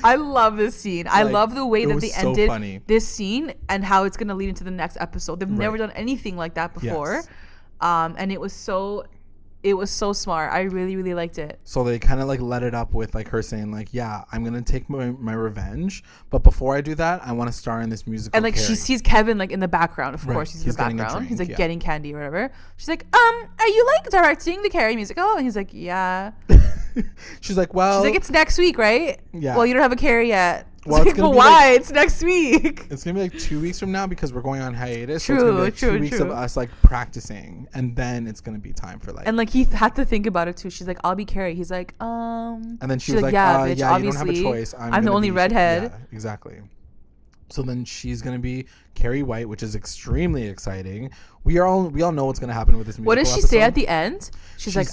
Speaker 2: I love this scene. Like, I love the way that they ended this scene and how it's going to lead into the next episode. They've never done anything like that before. Yes. And it was so smart. I really, really liked it.
Speaker 1: So they kind of like let it up with like her saying like, yeah, I'm going to take my revenge. But before I do that, I want to star in this musical.
Speaker 2: And like she sees Kevin like in the background. Of course, he's in the background. He's like getting candy or whatever. She's like, are you like directing the Carrie musical? And he's like, yeah.
Speaker 1: She's like,
Speaker 2: it's next week, right?
Speaker 1: Yeah.
Speaker 2: Well, you don't have a Carrie yet.
Speaker 1: Well,
Speaker 2: it's like, why? It's next week.
Speaker 1: It's gonna be like 2 weeks from now, because we're going on hiatus.
Speaker 2: True,
Speaker 1: so it's gonna be like 2 weeks of us like practicing, and then it's gonna be time for like.
Speaker 2: And like he had to think about it too. She's like, I'll be Carrie. He's like, And
Speaker 1: then she was like, yeah, bitch,
Speaker 2: yeah,
Speaker 1: obviously, you don't have a choice.
Speaker 2: I'm the only redhead.
Speaker 1: Yeah, exactly. So then she's gonna be Carrie White, which is extremely exciting. We all know what's gonna happen with this musical.
Speaker 2: What does she say at the end? She's like,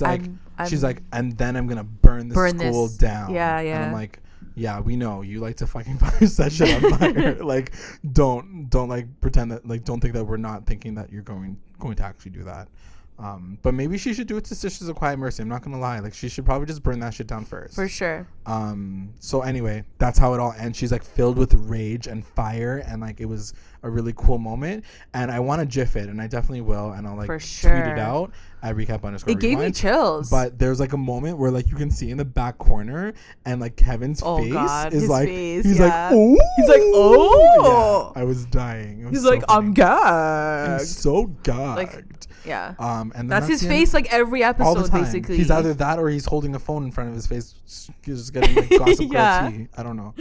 Speaker 1: and then I'm gonna burn the school down.
Speaker 2: Yeah, yeah.
Speaker 1: And I'm like, yeah, we know you like to fucking set shit on fire. Like, don't like pretend that, like, don't think that we're not thinking that you're going to actually do that. But maybe she should do it to Sisters of Quiet Mercy. I'm not gonna lie, like she should probably just burn that shit down first.
Speaker 2: For sure.
Speaker 1: So anyway, that's how it all ends. She's like filled with rage and fire, and like it was a really cool moment. And I want to gif it, and I definitely will, and I'll like tweet it out at recap_.
Speaker 2: It gave me chills.
Speaker 1: But there's like a moment where like you can see in the back corner, and like Kevin's face is like he's like, oh,
Speaker 2: he's like, oh,
Speaker 1: yeah, I was dying.
Speaker 2: He's so like, funny. I'm gagged.
Speaker 1: I'm so gagged.
Speaker 2: Like, yeah.
Speaker 1: And
Speaker 2: that's his face like every episode, all the time. Basically.
Speaker 1: He's either that or he's holding a phone in front of his face, just getting like gossip girl tea. I don't know.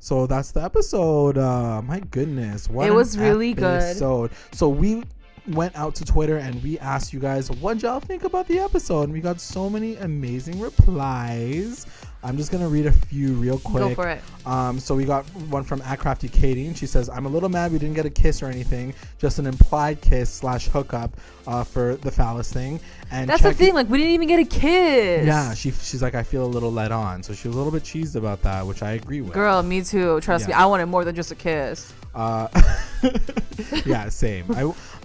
Speaker 1: So that's the episode. My goodness, what it was really episode. Good. So we went out to Twitter and we asked you guys, what y'all think about the episode? And we got so many amazing replies. I'm just gonna read a few real quick.
Speaker 2: Go for it.
Speaker 1: So we got one from @CraftyKatie, and she says, "I'm a little mad we didn't get a kiss or anything, just an implied kiss / hookup for the FAlice thing." And
Speaker 2: that's the thing, like we didn't even get a kiss.
Speaker 1: Yeah, she's like, I feel a little let on, so she was a little bit cheesed about that, which I agree with.
Speaker 2: Girl, me too. Trust me, I wanted more than just a kiss.
Speaker 1: Yeah, same.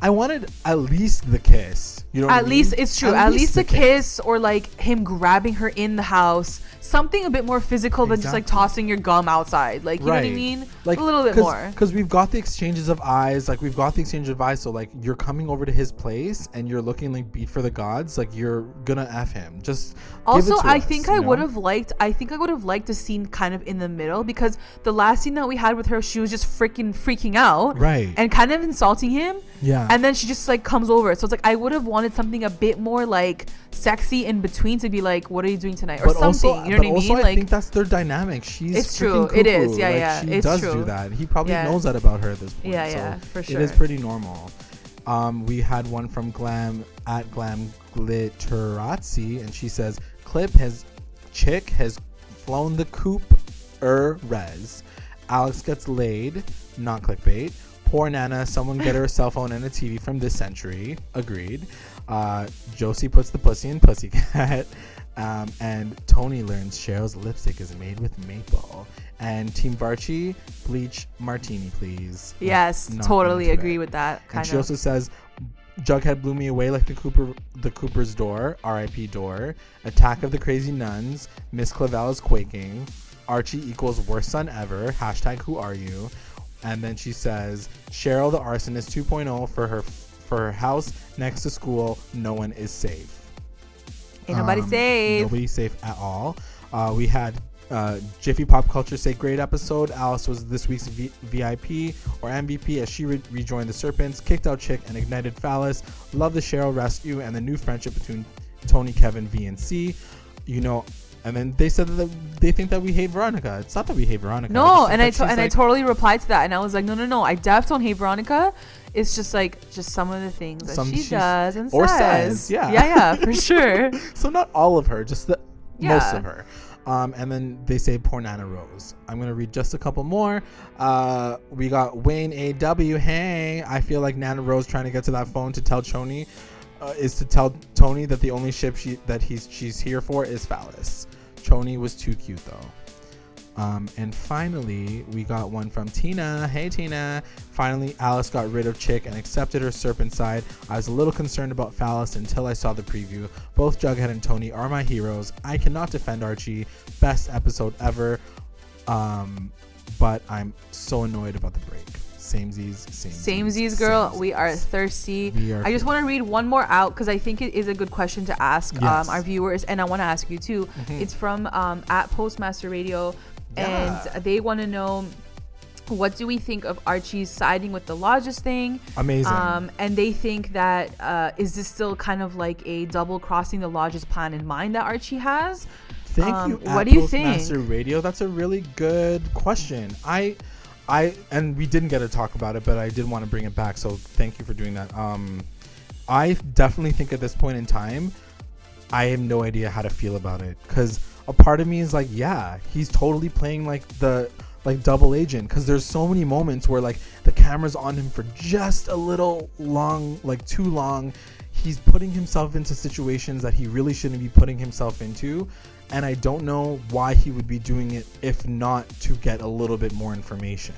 Speaker 1: I wanted at least the kiss. You know,
Speaker 2: at least it's true. At least the kiss, or like him grabbing her in the house. Something a bit more physical than just like tossing your gum outside. Like, you know what I mean? Like a little bit more. Because
Speaker 1: we've got the exchanges of eyes. Like we've got the exchange of eyes. So like you're coming over to his place and you're looking like beat for the gods. Like you're gonna F him. Just
Speaker 2: also, I think I would have liked a scene kind of in the middle, because the last scene that we had with her, she was just freaking out.
Speaker 1: Right.
Speaker 2: And kind of insulting him.
Speaker 1: Yeah.
Speaker 2: And then she just like comes over. So it's like I would have wanted something a bit more like sexy in between to be like, what are you doing tonight? Or but something. Also, you know what I mean?
Speaker 1: I think that's their dynamic. It's true.
Speaker 2: Cuckoo. It is. Yeah, like, yeah.
Speaker 1: She does do that. He probably knows that about her at this point.
Speaker 2: Yeah, for sure.
Speaker 1: It is pretty normal. We had one from Glam @GlamGlitterazzi, and she says, chick has flown the coop res. Alex gets laid, not clickbait. Poor Nana, someone get her a cell phone and a TV from this century. Agreed. Josie puts the pussy in Pussycat. And Tony learns Cheryl's lipstick is made with maple. And Team VARCHIE, bleach martini, please.
Speaker 2: Yes, totally agree with that.
Speaker 1: And she also says, Jughead blew me away like the Cooper's door, R.I.P. door. Attack of the Crazy Nuns. Miss Clavel is quaking. Archie equals worst son ever. # who are you? And then she says, Cheryl the arsonist 2.0 for her house next to school. No one is safe.
Speaker 2: Ain't nobody safe.
Speaker 1: Nobody's safe at all. We had Jiffy Pop Culture say great episode. Alice was this week's VIP or MVP as she rejoined the Serpents, kicked out Chick and ignited FAlice. Love the Cheryl rescue and the new friendship between Tony, Kevin, V, and C. You know, and then they said that they think that we hate Veronica. It's not that we hate Veronica.
Speaker 2: No, I totally replied to that, and I was like, no, I definitely don't hate Veronica. It's just some of the things that she does and
Speaker 1: or
Speaker 2: says.
Speaker 1: Yeah,
Speaker 2: for sure.
Speaker 1: So not all of her, just most of her. And then they say poor Nana Rose. I'm going to read just a couple more. We got Wayne A.W. Hey, I feel like Nana Rose trying to get to that phone to tell CHONI is to tell Tony that the only ship she's here for is FAlice. CHONI was too cute though. And finally, we got one from Tina. Hey, Tina. Finally, Alice got rid of Chick and accepted her serpent side. I was a little concerned about FAlice until I saw the preview. Both Jughead and Tony are my heroes. I cannot defend Archie. Best episode ever. But I'm so annoyed about the break. Samesies,
Speaker 2: girl. We are thirsty. I just want to read one more out because I think it is a good question to ask our viewers, and I want to ask you too. Mm-hmm. It's from at Postmaster Radio, and they want to know, what do we think of Archie's siding with the Lodges thing?
Speaker 1: Amazing.
Speaker 2: And they think that is this still kind of like a double crossing the Lodges plan in mind that Archie has?
Speaker 1: Thank you.
Speaker 2: What do you
Speaker 1: Postmaster
Speaker 2: think?
Speaker 1: Radio. That's a really good question. And we didn't get to talk about it, but I did want to bring it back. So thank you for doing that. I definitely think at this point in time, I have no idea how to feel about it. Because a part of me is like, yeah, he's totally playing like the double agent. Because there's so many moments where like the camera's on him for just a little long, like too long. He's putting himself into situations that he really shouldn't be putting himself into. And I don't know why he would be doing it if not to get a little bit more information.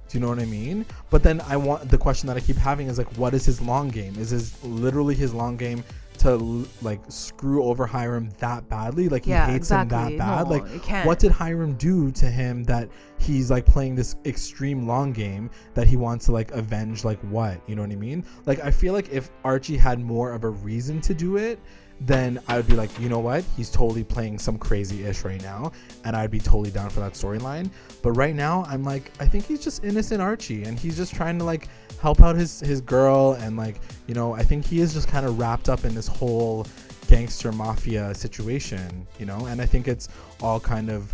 Speaker 1: Do you know what I mean? But then the question that I keep having is like, what is his long game? Is literally his long game to like screw over Hiram that badly? Like he hates him that bad?
Speaker 2: No,
Speaker 1: like what did Hiram do to him that he's like playing this extreme long game that he wants to like avenge like what? You know what I mean? Like I feel like if Archie had more of a reason to do it, then I would be like, you know what? He's totally playing some crazy ish right now. And I'd be totally down for that storyline. But right now, I'm like, I think he's just innocent Archie. And he's just trying to like help out his girl. And like, you know, I think he is just kind of wrapped up in this whole gangster mafia situation, you know? And I think it's all kind of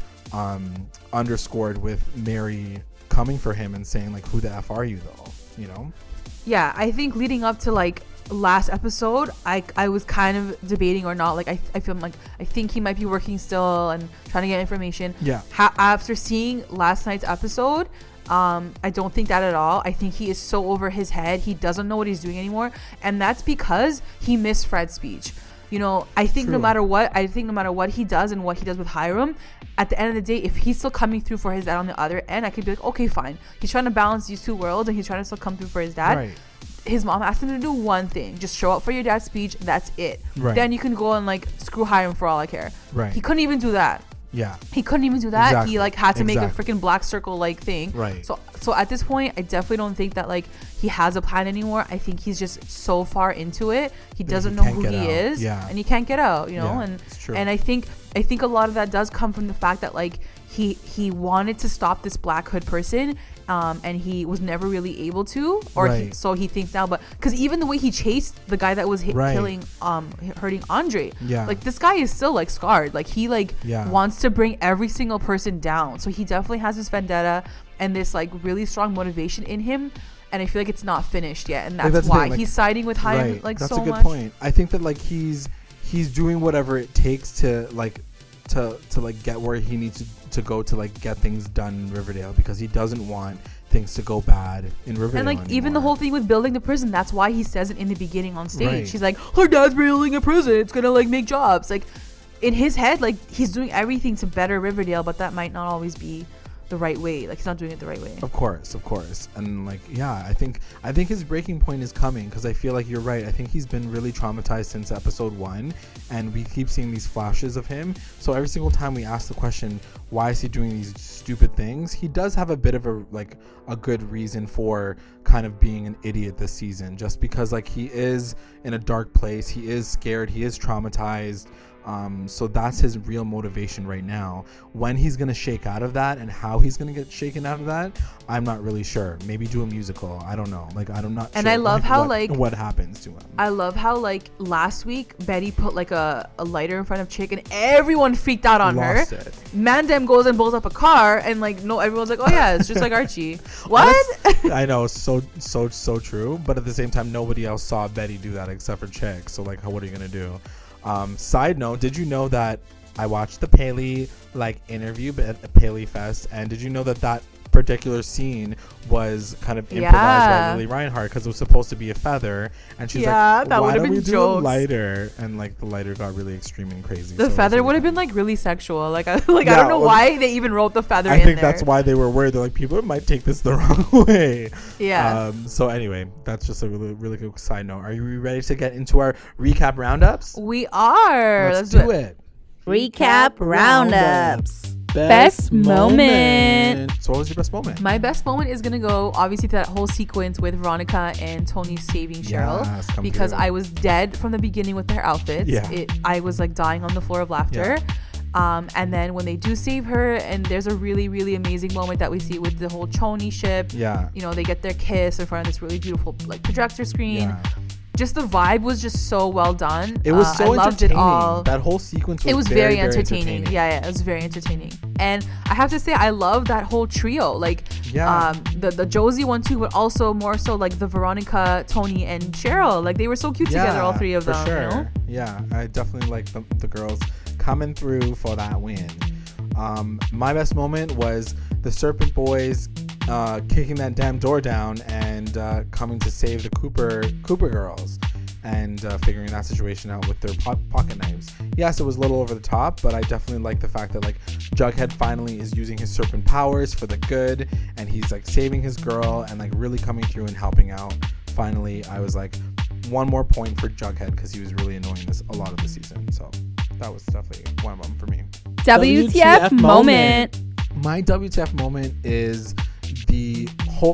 Speaker 1: underscored with Mary coming for him and saying like, who the F are you though? You know?
Speaker 2: Yeah, I think leading up to like last episode, I was kind of debating or not. Like I feel like I think he might be working still and trying to get information.
Speaker 1: Yeah.
Speaker 2: After seeing last night's episode, I don't think that at all. I think he is so over his head. He doesn't know what he's doing anymore, and that's because he missed Fred's speech. You know, I think no matter what he does and what he does with Hiram, at the end of the day, if he's still coming through for his dad on the other end, I could be like, okay, fine. He's trying to balance these two worlds and he's trying to still come through for his dad.
Speaker 1: Right.
Speaker 2: His mom asked him to do one thing: just show up for your dad's speech. That's it.
Speaker 1: Right.
Speaker 2: Then you can go and like screw Hiram for all I care.
Speaker 1: Right.
Speaker 2: He couldn't even do that.
Speaker 1: Yeah.
Speaker 2: He couldn't even do that.
Speaker 1: Exactly.
Speaker 2: He like had to make a freaking black circle like thing.
Speaker 1: Right.
Speaker 2: So at this point, I definitely don't think that like he has a plan anymore. I think he's just so far into it. He doesn't know who he is.
Speaker 1: Yeah.
Speaker 2: And he can't get out, you know?
Speaker 1: Yeah,
Speaker 2: and
Speaker 1: it's true.
Speaker 2: And I think a lot of that does come from the fact that like he wanted to stop this Black Hood person, and he was never really able to, or so he thinks now. But because even the way he chased the guy that was killing, hurting Andre, like this guy is still like scarred. Like he wants to bring every single person down. So he definitely has this vendetta and this like really strong motivation in him. And I feel like it's not finished yet, and that's why he's siding with Hiram like so much.
Speaker 1: That's a good point. I think that like he's doing whatever it takes to like get where he needs to go to like get things done in Riverdale, because he doesn't want things to go bad in Riverdale
Speaker 2: and like
Speaker 1: anymore.
Speaker 2: Even the whole thing with building the prison, that's why he says it in the beginning on stage. He's like, her dad's building a prison, it's gonna like make jobs. Like in his head, like he's doing everything to better Riverdale, but that might not always be the right way. Like he's not doing it the right way.
Speaker 1: Of course. And like, yeah, I think his breaking point is coming, because I feel like you're right. I think he's been really traumatized since episode 1, and we keep seeing these flashes of him. So every single time we ask the question, why is he doing these stupid things, he does have a bit of a good reason for kind of being an idiot this season, just because like he is in a dark place, he is scared, he is traumatized. So that's his real motivation right now. When he's gonna shake out of that and how he's gonna get shaken out of that, I'm not really sure. Maybe do a musical. I don't know. Like, I'm not.
Speaker 2: And
Speaker 1: sure,
Speaker 2: I love how
Speaker 1: what happens to him.
Speaker 2: I love how last week Betty put like a lighter in front of Chick and everyone freaked out on her.
Speaker 1: It.
Speaker 2: Mandem goes and blows up a car and no, everyone's like, oh yeah, it's just like Archie. What?
Speaker 1: I know, so true. But at the same time, nobody else saw Betty do that except for Chick. So like, what are you gonna do? Side note, did you know that I watched the Paley interview at the Paley Fest, and did you know that particular scene was kind of improvised by Lily Reinhart because it was supposed to be a feather, and she's like,
Speaker 2: that
Speaker 1: why
Speaker 2: would have
Speaker 1: don't we
Speaker 2: been
Speaker 1: do
Speaker 2: jokes.
Speaker 1: a lighter? And the lighter got really extreme and crazy.
Speaker 2: The feather would have been really sexual. I don't know why they even wrote the feather in
Speaker 1: there. I think
Speaker 2: there.
Speaker 1: that's why they were worried. They're like, people might take this the wrong way.
Speaker 2: Yeah.
Speaker 1: So anyway, that's just a really, really good side note. Are you ready to get into our recap roundups?
Speaker 2: We are.
Speaker 1: Let's do it.
Speaker 3: Recap roundups.
Speaker 2: Best moment.
Speaker 1: So what was your best moment?
Speaker 2: My best moment is gonna go obviously to that whole sequence with Veronica and Tony saving Cheryl, because I was dead from the beginning with their outfits. I was dying on the floor of laughter. And then when they do save her, and there's a really, really amazing moment that we see with the whole CHONI ship. They get their kiss in front of this really beautiful projector screen. Just the vibe was just so well done.
Speaker 1: It was so
Speaker 2: I loved
Speaker 1: entertaining.
Speaker 2: It all.
Speaker 1: That whole sequence was
Speaker 2: it was
Speaker 1: very
Speaker 2: entertaining. Yeah, it was very entertaining. And I have to say, I love that whole trio. The Josie one too, but also more so the Veronica, Tony, and Cheryl. They were so cute together, all three of them.
Speaker 1: For sure.
Speaker 2: You know?
Speaker 1: Yeah, I definitely like the girls coming through for that win. My best moment was the Serpent Boys kicking that damn door down and coming to save the Cooper girls, and figuring that situation out with their pocket knives. Yes, it was a little over the top, but I definitely like the fact that Jughead finally is using his serpent powers for the good, and he's saving his girl and really coming through and helping out. Finally, I was one more point for Jughead because he was really annoying a lot of the season. So that was definitely one of them for me.
Speaker 3: WTF moment.
Speaker 1: My WTF moment is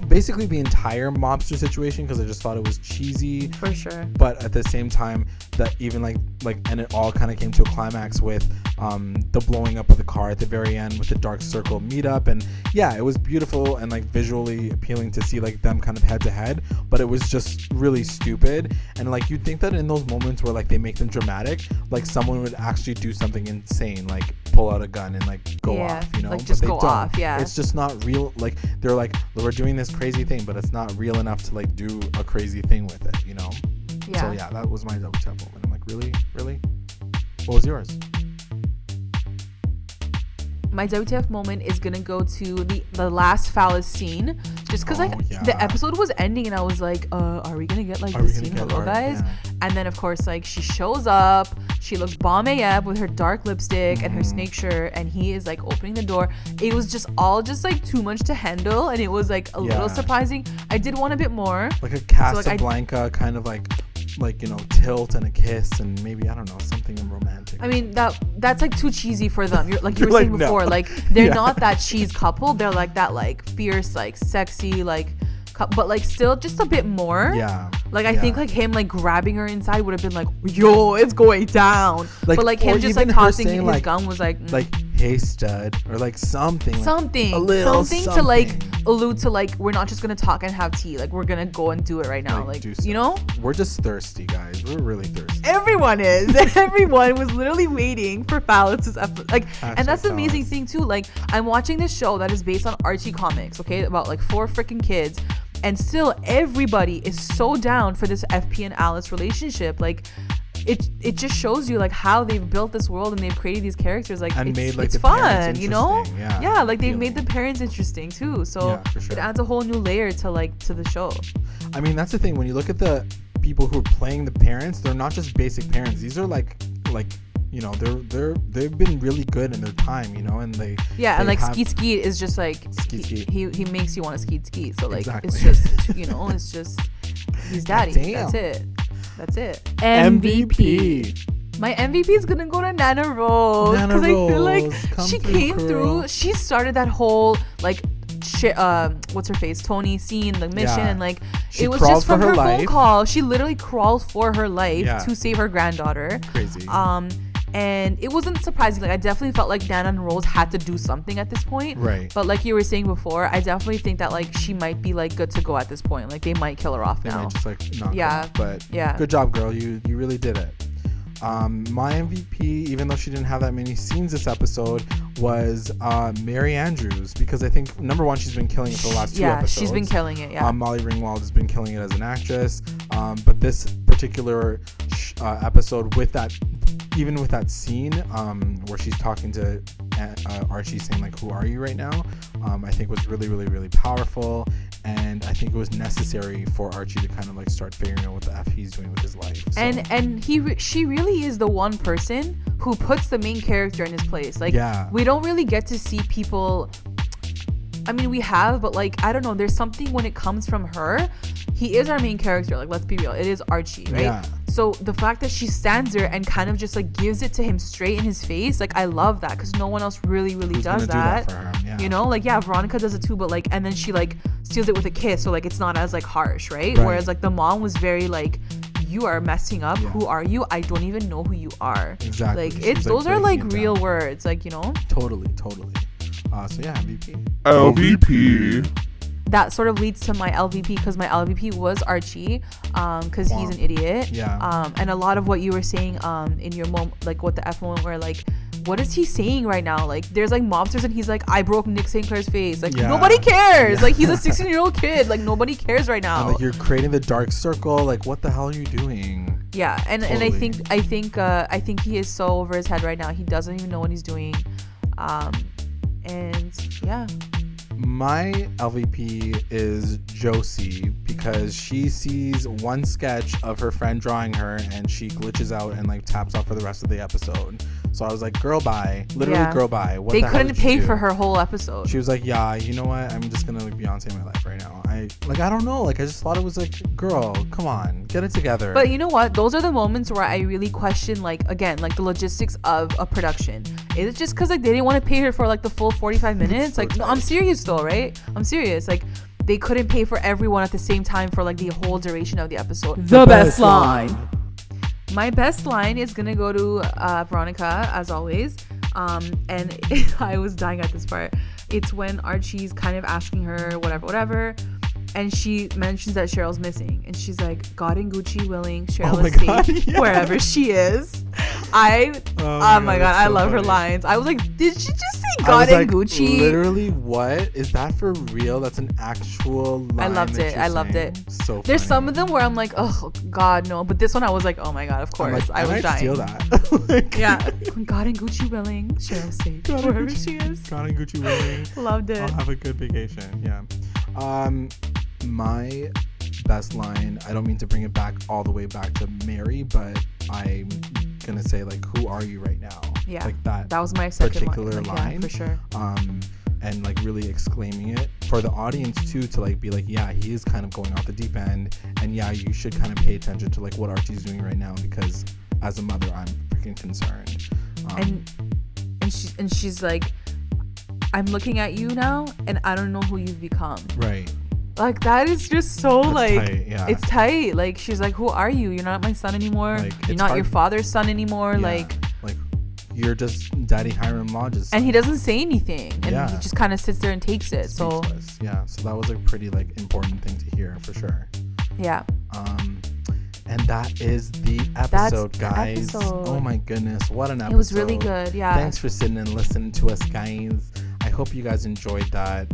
Speaker 1: basically the entire mobster situation, because I just thought it was cheesy
Speaker 2: for sure,
Speaker 1: but at the same time that even and it all kind of came to a climax with the blowing up of the car at the very end with the Dark Circle meetup, and yeah, it was beautiful and visually appealing to see them kind of head to head, but it was just really stupid. And you'd think that in those moments where they make them dramatic, someone would actually do something insane, pull out a gun and go off,
Speaker 2: just go off.
Speaker 1: It's just not real. They're we're doing this crazy thing, but it's not real enough to do a crazy thing with it, So yeah, that was my WTF moment. I'm really? What was yours?
Speaker 2: My WTF moment is gonna go to the last FAlice scene, just because the episode was ending and I was are we gonna get the scene? Hello guys. Yeah. And then of course she shows up, she looks bomb AF with her dark lipstick and her snake shirt, and he is opening the door. It was just all too much to handle, and it was a little surprising. I did want a bit more,
Speaker 1: a Casablanca kind of tilt and a kiss, and maybe I don't know, something romantic.
Speaker 2: I mean that's too cheesy for them. You're you were saying before, no. They're not that cheese couple. They're that fierce, sexy, but still just a bit more.
Speaker 1: Yeah.
Speaker 2: I think him grabbing her inside would have been yo, it's going down. But him just tossing saying, his gun was
Speaker 1: hey stud, or something
Speaker 2: a little something to allude to we're not just gonna talk and have tea, we're gonna go and do it right now,
Speaker 1: we're just thirsty, guys. We're really thirsty.
Speaker 2: Everyone is. Everyone was literally waiting for FAlice's episode, and that's the amazing thing too. I'm watching this show that is based on Archie comics, okay, about 4 freaking kids, and still everybody is so down for this FP and Alice relationship. It just shows you how they've built this world and they've created these characters
Speaker 1: and
Speaker 2: it's fun, they've made the parents interesting too, so sure. It adds a whole new layer to the show.
Speaker 1: I mean, that's the thing, when you look at the people who are playing the parents, they're not just basic parents. These are they've been really good in their time, and they
Speaker 2: Skeet is just he makes you want to skeet, so
Speaker 1: exactly.
Speaker 2: It's just it's just he's daddy. That's it.
Speaker 3: MVP.
Speaker 2: My MVP is gonna go to Nana Rose, because I feel she came through. She started that whole what's her face, Tony scene, the mission, and it was just from her phone call. She literally crawled for her life to save her granddaughter.
Speaker 1: Crazy.
Speaker 2: And it wasn't surprising. Like, I definitely felt like Nana and Rose had to do something at this point.
Speaker 1: Right.
Speaker 2: But like you were saying before, I definitely think that like she might be like good to go at this point. Like they might kill her off now.
Speaker 1: They might just like knock her off. But
Speaker 2: yeah,
Speaker 1: good job, girl. You really did it. My MVP, even though she didn't have that many scenes this episode, was Mary Andrews, because I think number one, she's been killing it for the last two episodes.
Speaker 2: She's been killing it. Yeah.
Speaker 1: Molly Ringwald has been killing it as an actress. But this particular episode, with that, even with that scene where she's talking to Archie, saying like, "Who are you right now?" I think was really, really, really powerful. And I think it was necessary for Archie to kind of like start figuring out what the F he's doing with his life. So.
Speaker 2: And she really is the one person who puts the main character in his place. Like, we don't really get to see people. I mean, we have, but like, I don't know. There's something when it comes from her. He is our main character. Like, let's be real. It is Archie, right? Yeah. So the fact that she stands there and kind of just like gives it to him straight in his face, like I love that, because no one else really does that.
Speaker 1: Do that for her? Yeah.
Speaker 2: You know, like Veronica does it too, but like, and then she like steals it with a kiss, so like it's not as like harsh, right? Whereas like the mom was very like, you are messing up. Who are you? I don't even know who you are.
Speaker 1: Exactly.
Speaker 2: Like it's those are like real words, like, you know.
Speaker 1: Totally. So yeah,
Speaker 4: LVP.
Speaker 2: That sort of leads to my LVP, because my LVP was Archie, because he's an idiot.
Speaker 1: Yeah.
Speaker 2: And a lot of what you were saying in your like what the F moment, where like, what is he saying right now? Like there's like mobsters and he's like, I broke Nick St. Clair's face. Like nobody cares. Yeah. Like he's a 16-year-old kid. Like nobody cares right now.
Speaker 1: And, like you're creating the dark circle. Like what the hell are you doing?
Speaker 2: Yeah. And I think he is so over his head right now. He doesn't even know what he's doing. And yeah.
Speaker 1: My LVP is Josie, because she sees one sketch of her friend drawing her and she glitches out and like taps out for the rest of the episode. So I was like, girl, bye. Literally, girl, bye. What
Speaker 2: they
Speaker 1: the
Speaker 2: couldn't pay for her whole episode.
Speaker 1: She was like, yeah, you know what? I'm just gonna like Beyonce my life right now. I don't know. Like I just thought it was like, girl, come on, get it together.
Speaker 2: But you know what? Those are the moments where I really question, like, again, like the logistics of a production. Is it just because like they didn't want to pay her for like the full 45 minutes? Like, no, I'm serious though, right? I'm serious. Like, they couldn't pay for everyone at the same time for like the whole duration of the episode.
Speaker 3: The best line.
Speaker 2: My best line is gonna go to Veronica, as always. And I was dying at this part. It's when Archie's kind of asking her whatever, and she mentions that Cheryl's missing, and she's like, God and Gucci willing, Cheryl is safe wherever she is. Oh my god, I love her lines. I was like, did she just say God and Gucci?
Speaker 1: Literally, what is that for real? That's an actual line.
Speaker 2: I loved it.
Speaker 1: So funny.
Speaker 2: There's some of them where I'm like, oh god, no, but this one I was like, oh my god, of course.
Speaker 1: Like, I was dying. Steal that.
Speaker 2: Like, yeah. God and Gucci willing, Cheryl safe wherever she is.
Speaker 1: God and Gucci willing.
Speaker 2: Loved it.
Speaker 1: I'll have a good vacation. Yeah. My best line, I don't mean to bring it back all the way back to Mary, but I'm gonna say like, who are you right now?
Speaker 2: Yeah,
Speaker 1: like that
Speaker 2: was my
Speaker 1: particular line.
Speaker 2: Yeah, for sure.
Speaker 1: And like really exclaiming it for the audience too, to like be like, yeah, he is kind of going off the deep end, and yeah, you should kind of pay attention to like what Archie's doing right now, because as a mother, I'm freaking concerned.
Speaker 2: And she's like, I'm looking at you now, and I don't know who you've become.
Speaker 1: Right.
Speaker 2: Like that is just so
Speaker 1: That's
Speaker 2: like
Speaker 1: tight, yeah.
Speaker 2: It's tight. Like she's like, who are you? You're not my son anymore.
Speaker 1: Like,
Speaker 2: you're not your father's son anymore.
Speaker 1: Yeah.
Speaker 2: Like
Speaker 1: you're just Daddy Hiram Lodge's son.
Speaker 2: And he doesn't say anything, and he just kind of sits there and takes it. So
Speaker 1: yeah, so that was a pretty like important thing to hear for sure.
Speaker 2: Yeah.
Speaker 1: And that is the episode, guys. Oh my goodness, what an episode.
Speaker 2: It was really good. Yeah.
Speaker 1: Thanks for sitting and listening to us, guys. I hope you guys enjoyed that.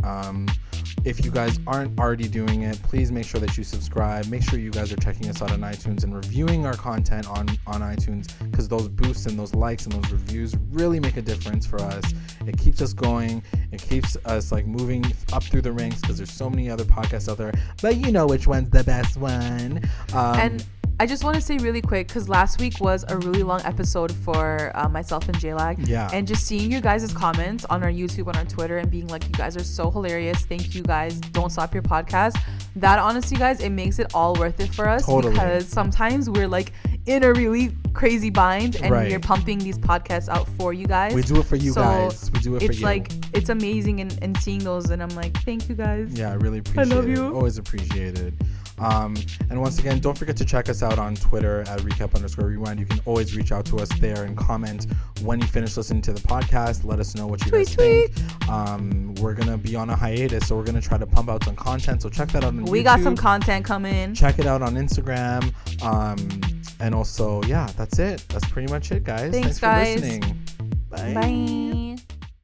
Speaker 1: If you guys aren't already doing it, please make sure that you subscribe. Make sure you guys are checking us out on iTunes and reviewing our content on iTunes, because those boosts and those likes and those reviews really make a difference for us. It keeps us going. It keeps us like moving up through the ranks, because there's so many other podcasts out there, but you know which one's the best one.
Speaker 2: And I just want to say really quick, because last week was a really long episode for myself and JLAG.
Speaker 1: Yeah.
Speaker 2: And just seeing your guys' comments on our YouTube, on our Twitter, and being like, you guys are so hilarious. Thank you guys. Don't stop your podcast. That honestly, guys, it makes it all worth it for us.
Speaker 1: Totally.
Speaker 2: Because sometimes we're like in a really crazy bind, and
Speaker 1: Right.
Speaker 2: we're pumping these podcasts out for you guys.
Speaker 1: We do it for you
Speaker 2: So
Speaker 1: guys. We do it for you.
Speaker 2: It's like, it's amazing and seeing those, and I'm like, thank you guys.
Speaker 1: Yeah, I really appreciate it.
Speaker 2: love you.
Speaker 1: Always appreciate it. And once again, don't forget to check us out on Twitter at recap_rewind. You can always reach out to us there and comment when you finish listening to the podcast. Let us know what you guys think. We're going to be on a hiatus, so we're going to try to pump out some content. So check that out on YouTube.
Speaker 2: We got some content coming.
Speaker 1: Check it out on Instagram. And also, yeah, that's it. That's pretty much it, guys.
Speaker 2: Thanks
Speaker 1: for
Speaker 2: guys.
Speaker 1: listening. Bye.
Speaker 2: Bye.